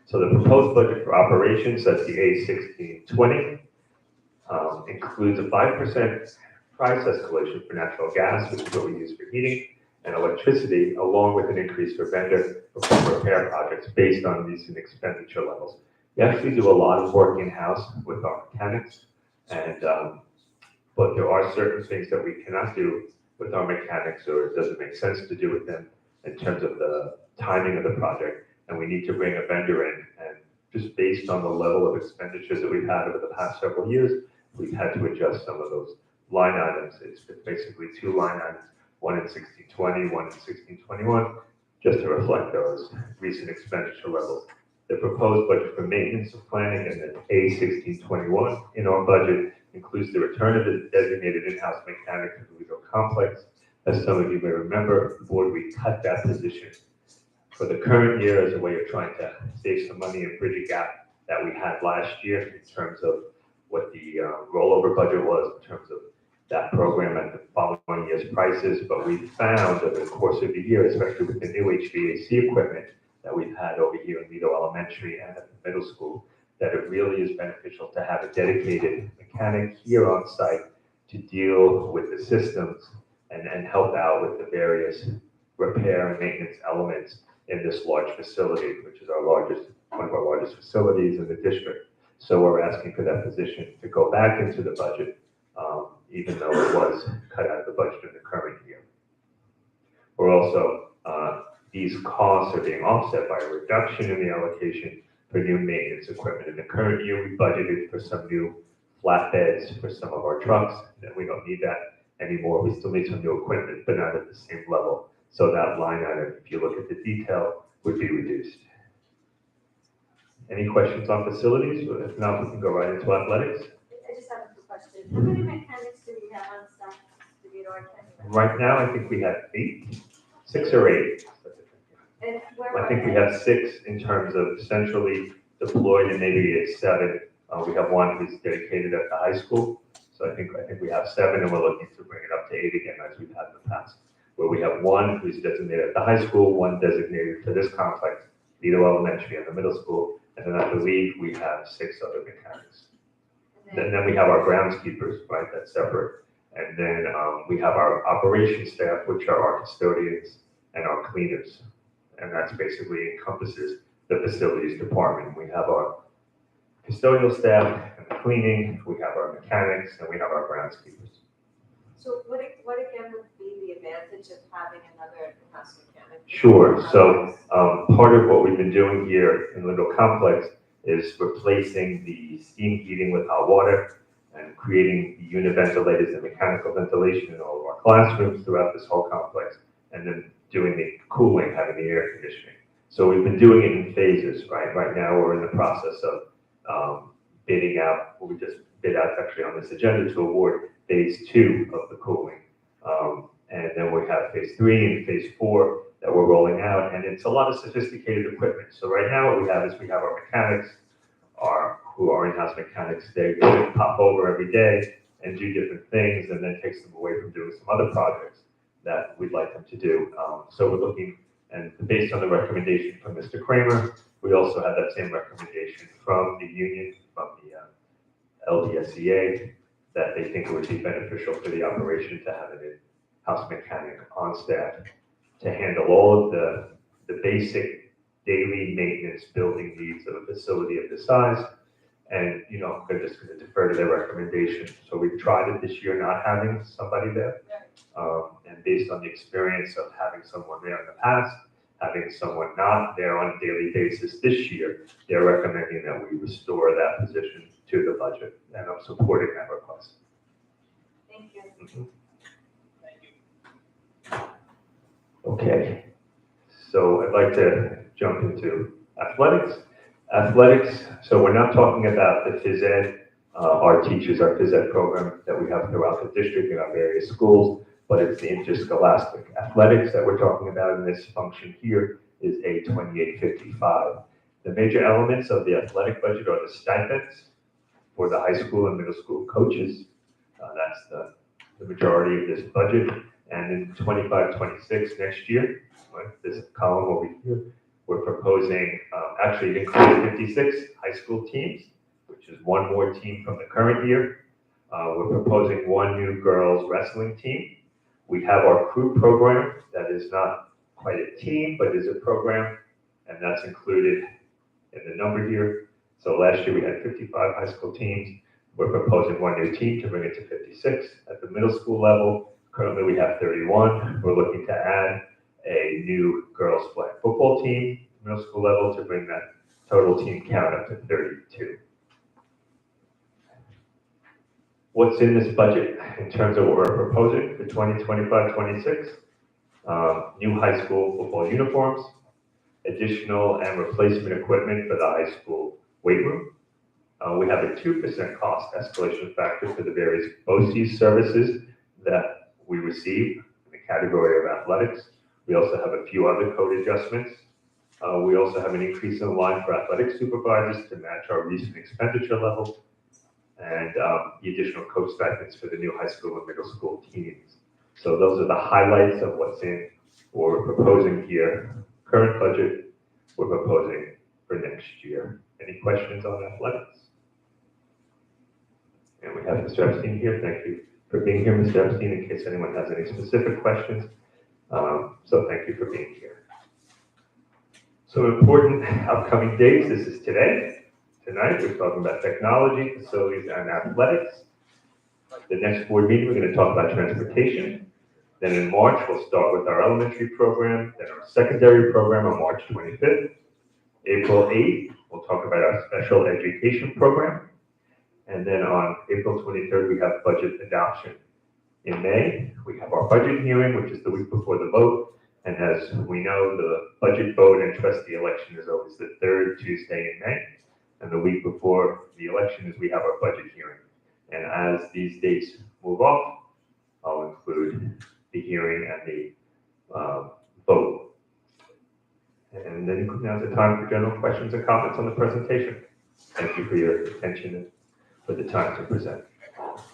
So the proposed budget for operations, that's the A1620, includes a 5% price escalation for natural gas, which is what we use for heating, and electricity, along with an increase for vendor repair projects based on recent expenditure levels. We actually do a lot of work in-house with our mechanics, and but there are certain things that we cannot do with our mechanics, or it doesn't make sense to do with them in terms of the timing of the project, and we need to bring a vendor in. And just based on the level of expenditures that we've had over the past several years, we've had to adjust some of those line items. It's basically two line items, one in 1620, one in 1621, just to reflect those recent expenditure levels. The proposed budget for maintenance of planning and the A1621 in our budget includes the return of the designated in-house mechanic to the legal complex. As some of you may remember, the board, we cut that position for the current year as a way of trying to save some money and bridge a gap that we had last year in terms of what the rollover budget was in terms of that program and the following year's prices. But we found over the course of the year, especially with the new HVAC equipment that we've had over here in Lido Elementary and at the middle school, that it really is beneficial to have a dedicated mechanic here on site to deal with the systems and help out with the various repair and maintenance elements in this large facility, which is one of our largest facilities in the district. So we're asking for that position to go back into the budget, even though it was cut out of the budget in the current year. We're also, these costs are being offset by a reduction in the allocation for new maintenance equipment. In the current year, we budgeted for some new flatbeds for some of our trucks, and we don't need that anymore. We still need some new equipment, but not at the same level. So that line item, if you look at the detail, would be reduced. Any questions on facilities? If not, we can go right into athletics. I just have a question. How many mechanics do we have on staff to be our Right now, I think we have 6 or 8. And where I think we have 6 in terms of centrally deployed, and maybe it's 7. We have one who's dedicated at the high school. So I think we have 7, and we're looking to bring it up to 8 again, as we've had in the past. Where we have one who's designated at the high school, one designated for this complex, Lido Elementary and the middle school, and then I believe we have 6 other mechanics. And then we have our groundskeepers, right, that's separate. And then we have our operations staff, which are our custodians and our cleaners. And that's basically encompasses the facilities department. We have our custodial staff and the cleaning, we have our mechanics, and we have our groundskeepers. So what again would be the advantage of having another in-house mechanic? Sure. So part of what we've been doing here in Lido Complex is replacing the steam heating with hot water and creating the unit ventilators and mechanical ventilation in all of our classrooms throughout this whole complex, and then doing the cooling, having the air conditioning. So we've been doing it in phases, right? Right now we're in the process of bidding out, we just bid out actually on this agenda to award phase 2 of the cooling. And then we have phase 3 and phase 4 that we're rolling out, and it's a lot of sophisticated equipment. So right now what we have is we have our mechanics, who are in-house mechanics. They pop over every day and do different things, and then takes them away from doing some other projects that we'd like them to do. So we're looking, and based on the recommendation from Mr. Kramer, we also have that same recommendation from the union, from the LDSEA, that they think it would be beneficial for the operation to have an in-house mechanic on staff to handle all of the basic daily maintenance building needs of a facility of this size. And, you know, they're just going to defer to their recommendation. So we've tried it this year, not having somebody there. And based on the experience of having someone there in the past, having someone not there on a daily basis this year, they're recommending that we restore that position to the budget, and I'm supporting that request. Thank you. Mm-hmm. Okay, so I'd like to jump into athletics. Athletics, so we're not talking about the phys ed Our teachers, our phys ed program that we have throughout the district in our various schools, but it's the interscholastic athletics that we're talking about in this function here is A2855. The major elements of the athletic budget are the stipends for the high school and middle school coaches. That's the majority of this budget. And in 25-26 next year, right, this column over here, we're proposing, actually it includes 56 high school teams, which is one more team from the current year. We're proposing one new girls wrestling team. We have our crew program that is not quite a team, but is a program, and that's included in the number here. So last year we had 55 high school teams. We're proposing one new team to bring it to 56. At the middle school level, currently we have 31. We're looking to add a new girls flag football team, middle school level, to bring that total team count up to 32. What's in this budget in terms of what we're proposing for 2025-26? New high school football uniforms, additional and replacement equipment for the high school weight room. We have a 2% cost escalation factor for the various BOE services that we receive in the category of athletics. We also have a few other code adjustments. We also have an increase in the line for athletic supervisors to match our recent expenditure level, and the additional coach stipends for the new high school and middle school teams. So those are the highlights of what's in what we're proposing here. Current budget, we're proposing for next year. Any questions on athletics? And we have Mr. Epstein here. Thank you for being here, Mr. Epstein, in case anyone has any specific questions. So thank you for being here. So important upcoming dates. This is today. Tonight, we're talking about technology, facilities, and athletics. The next board meeting, we're going to talk about transportation. Then in March, we'll start with our elementary program, then our secondary program on March 25th. April 8th, we'll talk about our special education program. And then on April 23rd, we have budget adoption. In May, we have our budget hearing, which is the week before the vote. And as we know, the budget vote and trustee election is always the third Tuesday in May. And the week before the election is we have our budget hearing. And as these dates move off, I'll include the hearing and the vote. And then now's the time for general questions and comments on the presentation. Thank you for your attention and for the time to present.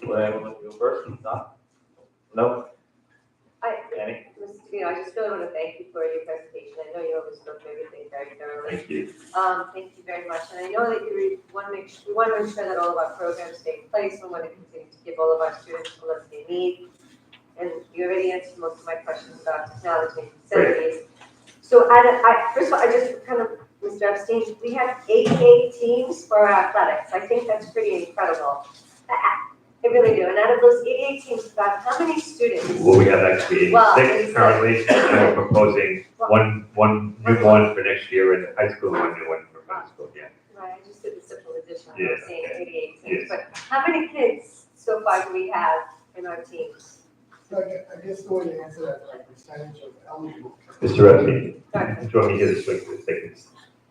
Would anyone like to go first? No? Annie? I just really want to thank you for your presentation. I know you always go through everything very thoroughly. Thank you. Thank you very much. And I know that we want to make sure that all of our programs stay in place. We want to continue to give all of our students the list they need. And you already answered most of my questions about technology and facilities. So first of all, I just kind of, Mr. Epstein, we have 88 teams for our athletics. I think that's pretty incredible. I really do. And out of those 88 teams, about how many students? Well, we have actually 86 currently, and we're proposing one new one for next year in high school, one new one for middle school, yeah. Right, I just did the simple addition. Yeah, I'm saying 88 teams. Yes. But how many kids so far do we have in our teams? So I guess the way to answer that, like percentage of eligible. Mr. Epstein, do you want me to get this quick so they can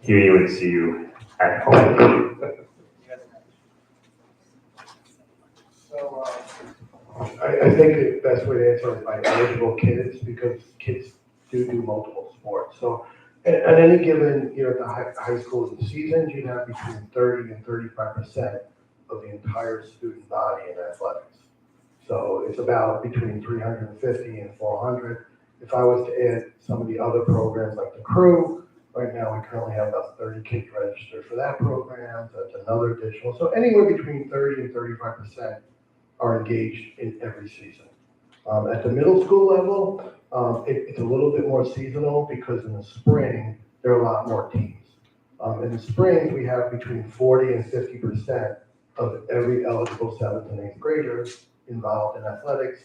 hear you and see you at home? So, I think the best way to answer it is by eligible kids, because kids do multiple sports. So at any given, at the high school seasons, you'd have between 30 and 35% of the entire student body in athletics. So it's about between 350 and 400. If I was to add some of the other programs like the crew, right now we currently have about 30 kids registered for that program. That's another additional. So anywhere between 30 and 35% are engaged in every season. At the middle school level, it's a little bit more seasonal because in the spring, there are a lot more teams. In the spring, we have between 40 and 50% of every eligible 7th and 8th grader involved in athletics.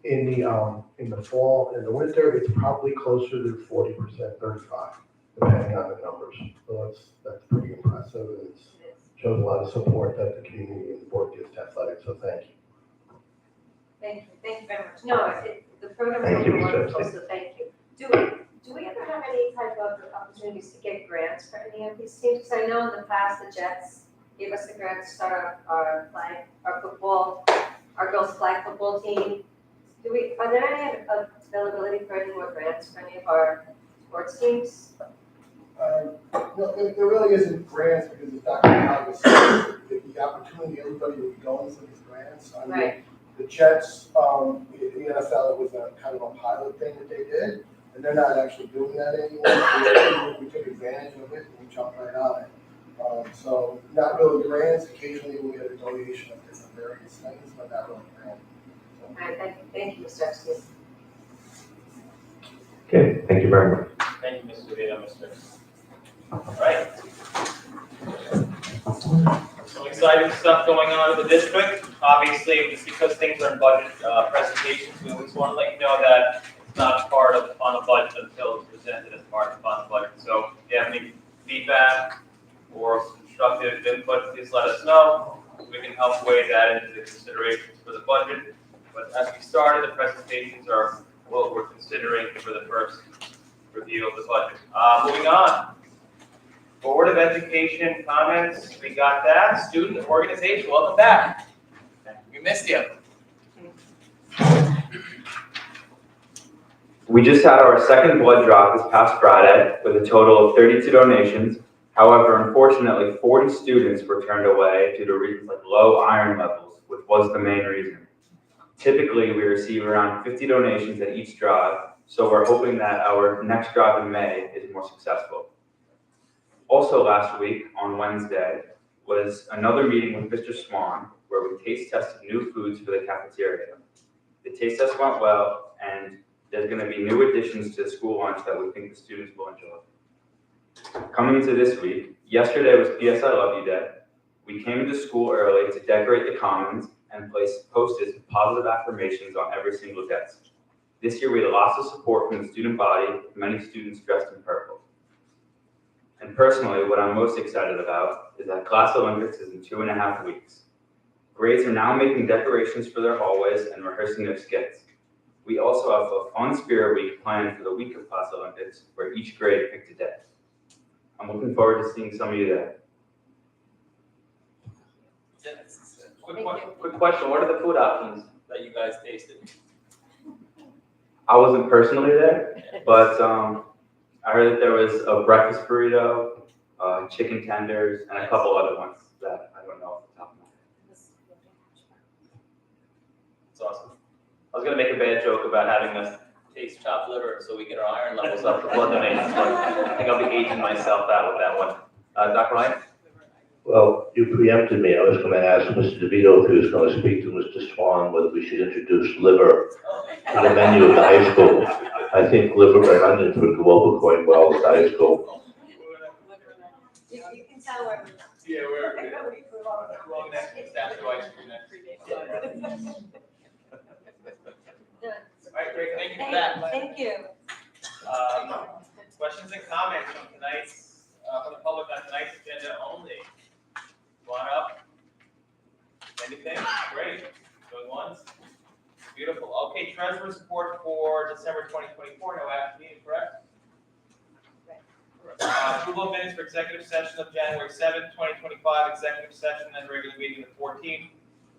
In the fall and the winter, it's probably closer to 40%, 35, depending on the numbers. So that's pretty impressive. And it shows a lot of support that the community and the board gives to athletics. So thank you. Thank you very much. No, the program is Thank you, really Mr. wonderful, Epstein. so thank you. Do we ever have any type of opportunities to get grants for any of these teams? Because I know in the past the Jets gave us the grant to start our girls flag football team. Are there any availability for any more grants for any of our sports teams? No, there really isn't grants because it's not going to have the opportunity, everybody will be going for these grants. I mean, Right. the Jets, in the NFL, it was a kind of a pilot thing that they did, and they're not actually doing that anymore. We took advantage of it and we jumped right on it. So not really grants, occasionally we get a donation of different various things, but not really grants. All right, thank you, Mr. Epstein. Okay, thank you very much. Thank you, Mr. Vito, Mr. All right. Some exciting stuff going on in the district. Obviously, it's because things are in budget presentations, we always want to let you know that it's not part of the final budget until it's presented as part of the final budget. So if you have any feedback or constructive input, please let us know. We can help weigh that into the considerations for the budget. But as we started, the presentations are what we're considering for the first review of the budget. Moving on. Board of Education comments, we got that. Student organization, welcome back. We missed you. We just had our second blood drop this past Friday with a total of 32 donations. However, unfortunately, 40 students were turned away due to reasons like low iron levels, which was the main reason. Typically, we receive around 50 donations at each drive, so we're hoping that our next drive in May is more successful. Also last week, on Wednesday, was another meeting with Mr. Swan, where we taste tested new foods for the cafeteria. The taste test went well, and there's going to be new additions to the school lunch that we think the students will enjoy. Coming into this week, yesterday was PS I Love You Day. We came into school early to decorate the commons and place posters with positive affirmations on every single desk. This year we had lots of support from the student body, with many students dressed in purple. And personally, what I'm most excited about is that Class Olympics is in 2.5 weeks. Grades are now making decorations for their hallways and rehearsing their skits. We also have a fun spirit week planned for the week of Class Olympics, where each grade picked a day. I'm looking forward to seeing some of you there. Quick question, what are the food options that you guys tasted? I wasn't personally there, but I heard that there was a breakfast burrito, chicken tenders, and a couple other ones that I don't know off the top of my head. That's awesome. I was gonna make a bad joke about having us taste chopped liver so we get our iron levels up for blood donations, but I think I'll be aging myself out with that one. Dr. Ryan? Well, you preempted me. I was going to ask Mr. DeVito if he was going to speak to Mr. Swan whether we should introduce liver to the menu of the high school. I think liver and onions would go over quite well at the high school. You can tell where. Yeah, we're wrong next, that's the ice cream next. All right, great, thank you for that. Thank you. Questions and comments from tonight's, from the public on tonight's agenda only? Come on up. Anything? Great. Going once. Beautiful. Okay, treasurer's report for December 2024. No action needed, correct? Approval of minutes for executive session of January 7th, 2025, executive session and regular meeting the 14th,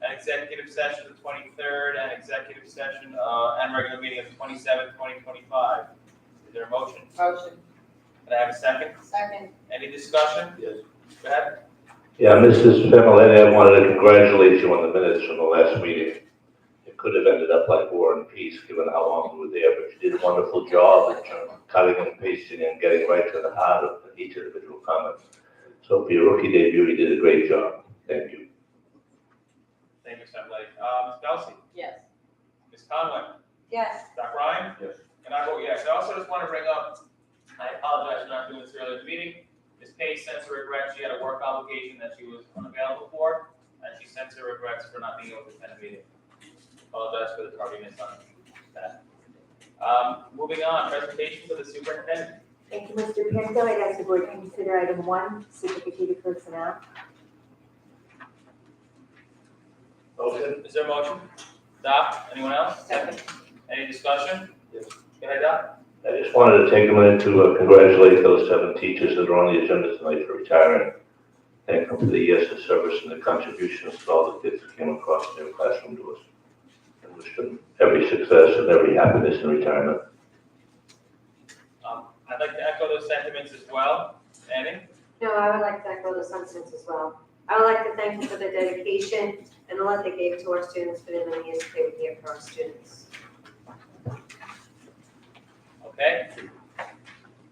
and executive session the 23rd, and executive session and regular meeting of the 27th, 2025. Is there a motion? Motion. Can I have a second? Second. Any discussion? Yes. Go ahead. Yeah, Mrs. Familetti, I wanted to congratulate you on the minutes from the last meeting. It could have ended up like War and Peace, given how long you were there, but you did a wonderful job in terms of cutting and pasting and getting right to the heart of each individual comment. So for your rookie debut, you did a great job. Thank you. Thank you, Assembly. Ms. Kelsey? Yes. Ms. Conway? Yes. Dr. Ryan? Yes. And I vote yes. I also just want to bring up, I apologize for not doing this earlier in the meeting. Ms. Pace sends her regrets. She had a work obligation that she was unavailable for, and she sends her regrets for not being able to attend the meeting. Apologize for the tardiness on that. Moving on, presentation for the superintendent. Thank you, Mr. Pinto. I'd ask the board to consider item 1, certificated personnel. Motion. Is there a motion? Doc, anyone else? Second. Any discussion? Yes. Go ahead, Doc. I just wanted to take a minute to congratulate those 7 teachers that are on the agenda tonight for retiring. Thank them for the years of service and the contributions to all the kids that came across their classroom doors. And wish them every success and every happiness in retirement. I'd like to echo those sentiments as well. Annie? No, I would like to echo the sentiments as well. I would like to thank them for their dedication and the love they gave to our students for the many years they were here for our students. Okay.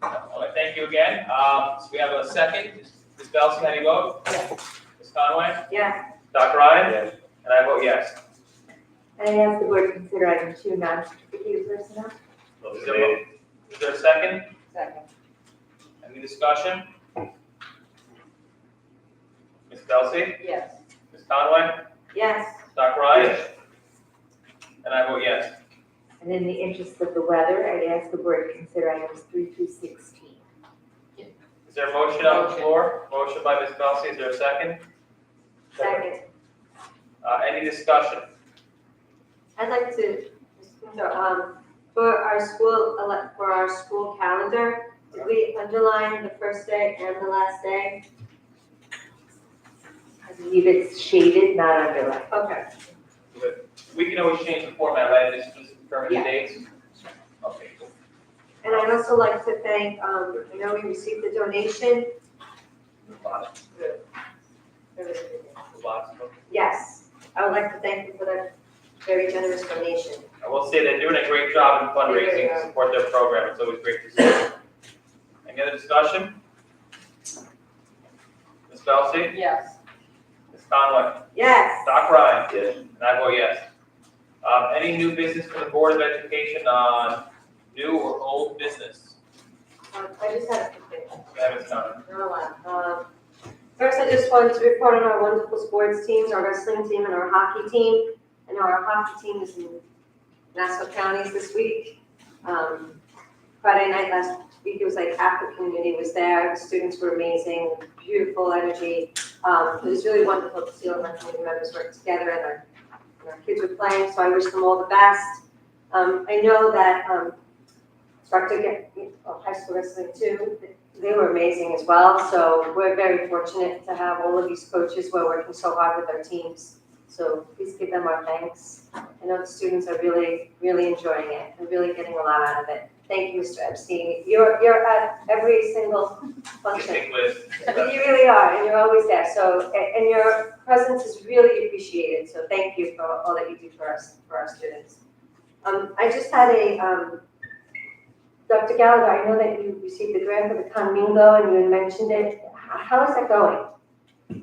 All right, thank you again. So we have a second. Ms. Belsey, how do you vote? Yes. Ms. Conway? Yes. Dr. Ryan? Yes. And I vote yes. And I ask the board to consider item 2 non-certificated personnel. Is there a second? Second. Any discussion? Ms. Belsey? Yes. Ms. Conway? Yes. Dr. Ryan? And I vote yes. And in the interest of the weather, I'd ask the board to consider items 3 through 16. Is there a motion on the floor? Motion by Ms. Belsey, is there a second? Second. Any discussion? I'd like to, for our school calendar, did we underline the first day and the last day? I believe it's shaded, not underlined. Okay. We can always change the format, right? Just confirm the Yeah. dates? Okay, cool. And I'd also like to thank, I know we received the donation. Yes, I would like to thank them for that very generous donation. I will say they're doing a great job in fundraising to support their program. It's always great to see. Any other discussion? Ms. Belsey? Yes. Ms. Conway? Yes. Dr. Ryan? Yes. And I vote yes. Any new business for the Board of Education on new or old business? I just had a quick thing. Ms. Conway? First, I just wanted to report on our wonderful sports teams, our wrestling team and our hockey team. I know our hockey team is in Nassau counties this week. Friday night last week, it was like half the community was there. The students were amazing, beautiful energy. It was really wonderful to see all of our community members work together and our kids were playing, so I wish them all the best. I know that high school wrestling too, they were amazing as well. So we're very fortunate to have all of these coaches who are working so hard with their teams. So please give them our thanks. I know the students are really, really enjoying it and really getting a lot out of it. Thank you, Mr. Epstein. You're at every single function. You really are, and you're always there. So, and your presence is really appreciated. So thank you for all that you do for us, for our students. I just had Dr. Gallagher, I know that you received the grant for the Conmingo and you had mentioned it. How is that going?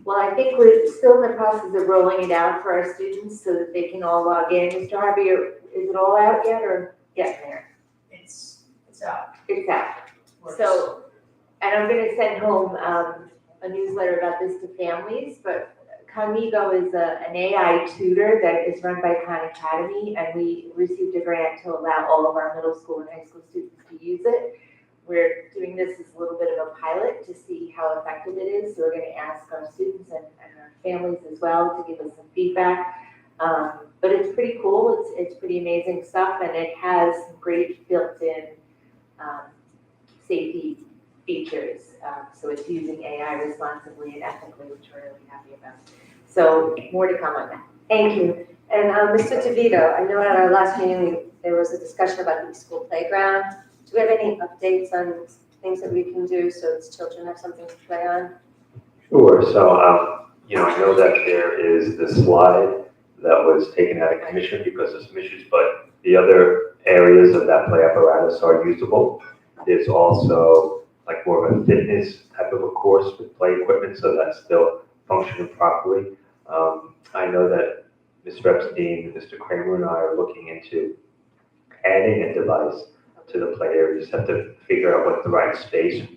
Well, I think we're still in the process of rolling it out for our students so that they can all log in. Mr. Harvey, is it all out yet or getting there? It's out. It's out. So, and I'm gonna send home a newsletter about this to families, but Conmigo is an AI tutor that is run by Khan Academy, and we received a grant to allow all of our middle school and high school students to use it. We're doing this as a little bit of a pilot to see how effective it is, so we're gonna ask our students and our families as well to give us some feedback. But it's pretty cool, it's pretty amazing stuff, and it has some great built-in safety features. So it's using AI responsibly and ethically, which we're really happy about. So more to come on that. Thank you. And Mr. DeVito, I know at our last meeting, there was a discussion about the school playground. Do we have any updates on things that we can do so its children have something to play on? Sure. So, I know that there is the slide that was taken out of commission because of some issues, but the other areas of that play apparatus are usable. There's also like more of a fitness type of a course with play equipment, so that's still functioning properly. I know that Mr. Epstein, Mr. Kramer, and I are looking into adding a device to the play area. We just have to figure out what the right space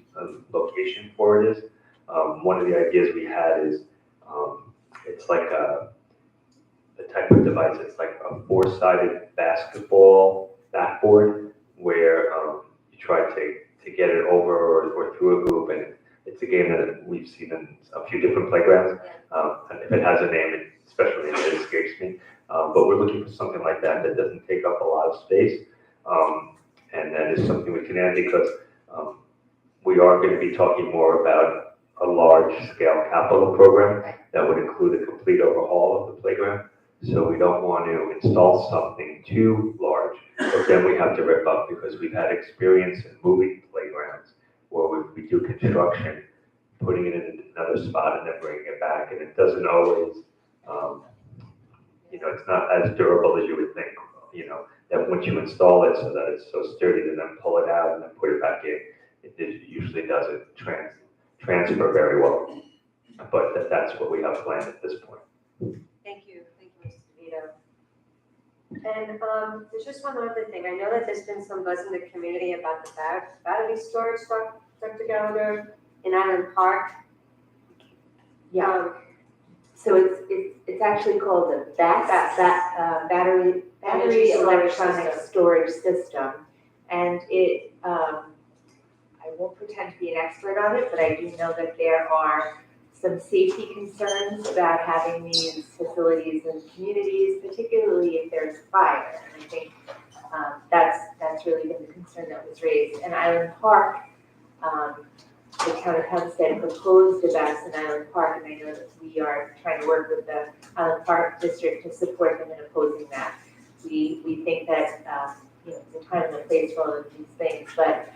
location for it is. One of the ideas we had is it's like a type of device. It's like a four-sided basketball backboard where you try to get it over or through a hoop, and it's a game that we've seen in a few different playgrounds. And if it has a name, especially if it escapes me. But we're looking for something like that that doesn't take up a lot of space. And that is something we can add because we are going to be talking more about a large-scale capital program that would include a complete overhaul of the playground. So we don't want to install something too large, but then we have to rip up, because we've had experience in moving playgrounds where we do construction, putting it in another spot and then bringing it back, and it doesn't always, it's not as durable as you would think, that once you install it so that it's so sturdy, to then pull it out and then put it back in, it usually doesn't transfer very well. But that's what we have planned at this point. Thank you, Mr. DeVito. And there's just one other thing. I know that there's been some buzz in the community about the battery storage, Dr. Gallagher, in Island Park. Yeah. So it's actually called a battery electronic storage system. And I won't pretend to be an expert on it, but I do know that there are some safety concerns about having these facilities in communities, particularly if there's a fire. And I think that's really been the concern that was raised. And Island Park, the town of Hempstead proposed a Madison Island Park, and I know that we are trying to work with the Island Park District to support them in opposing that. We think that it's a time and a place for all of these things, but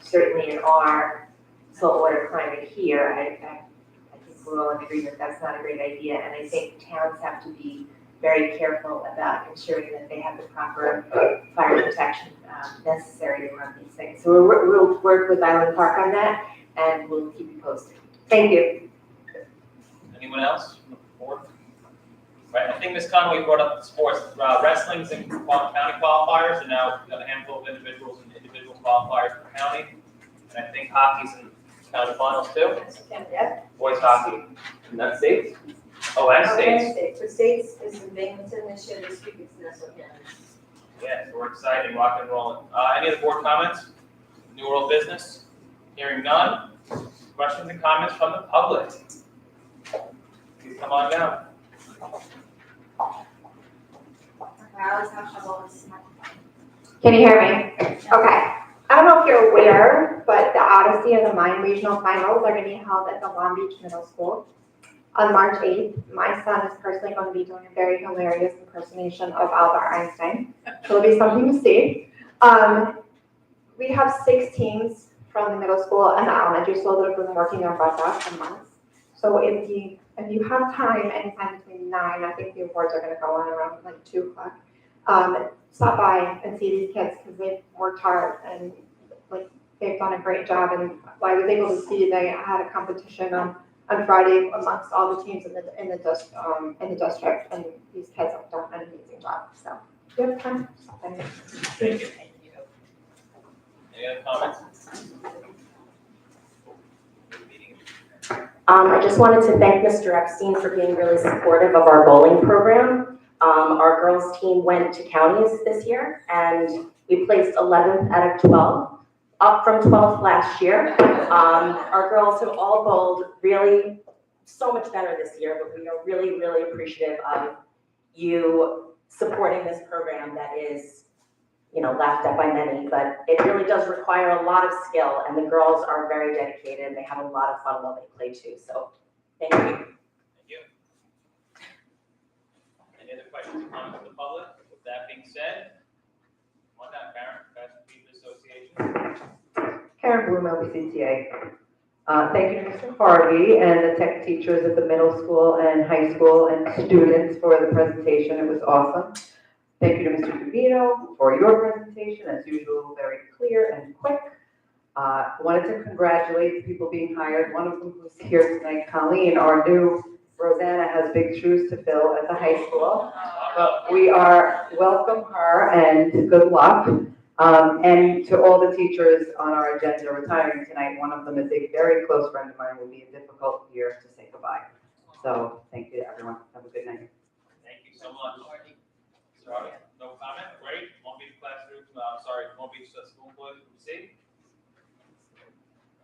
certainly in our saltwater climate here, I think we're all in agreement that's not a great idea, and I think towns have to be very careful about ensuring that they have the proper fire protection necessary to run these things. So we'll work with Island Park on that, and we'll keep you posted. Thank you. Anyone else from the board? Right, I think Ms. Conway brought up the sports. Wrestling's in county qualifiers, and now we've got a handful of individuals and individual qualifiers for county. And I think hockey's in county finals too. Yeah. Boys hockey. And that's states? Oh, and states. For states is in Binghamton this year, this week it's Nassau County. Yeah, so we're excited, rock and rolling. Any other board comments? New world business? Hearing none. Questions and comments from the public? Please come on down. Can you hear me? Okay. I don't know if you're aware, but the Odyssey and the Mine Regional Finals are going to be held at the Long Beach Middle School on March 8th. My son is personally going to be doing a very hilarious impersonation of Albert Einstein. So it'll be something to see. We have 6 teams from the middle school and the elementary school that have been working on that for months. So if you have time, anytime between 9, I think the awards are going to go on around like 2 o'clock. Stop by and see these kids because they've worked hard and they've done a great job. And I was able to see they had a competition on Friday amongst all the teams in the district, and these kids have done an amazing job. So if you have time, stop by. Thank you. Any other comments? I just wanted to thank Mr. Epstein for being really supportive of our bowling program. Our girls team went to counties this year and we placed 11th out of 12, up from 12th last year. Our girls have all bowled really so much better this year, but we are really, really appreciative of you supporting this program that is, laughed at by many, but it really does require a lot of skill, and the girls are very dedicated and they have a lot of fun while they play too. So thank you. Thank you. Any other questions or comments from the public? With that being said, come on down, Karen, Fashion People Association. Karen Bloom, LBCTA. Thank you to Mr. Harvey and the tech teachers at the middle school and high school and students for the presentation. It was awesome. Thank you to Mr. DeVito for your presentation, as usual, very clear and quick. I wanted to congratulate the people being hired. One of them who's here tonight, Colleen, our new Rosanna, has big shoes to fill at the high school. But we welcome her and good luck. And to all the teachers on our agenda retiring tonight, one of them is a very close friend of mine. It will be a difficult year to say goodbye. So thank you to everyone. Have a good night. Thank you so much. No comment, great. Long Beach classroom, Long Beach school employees from C.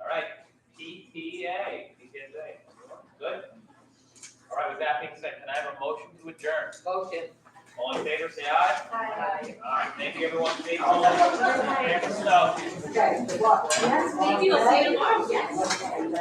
All right, PTA. Good. All right, with that being said, can I have a motion to adjourn? Motion. All in favor, say aye. Aye. All right, thank you, everyone. Stay home. Careful stuff. Yes, thank you. I'll see you tomorrow. Yes.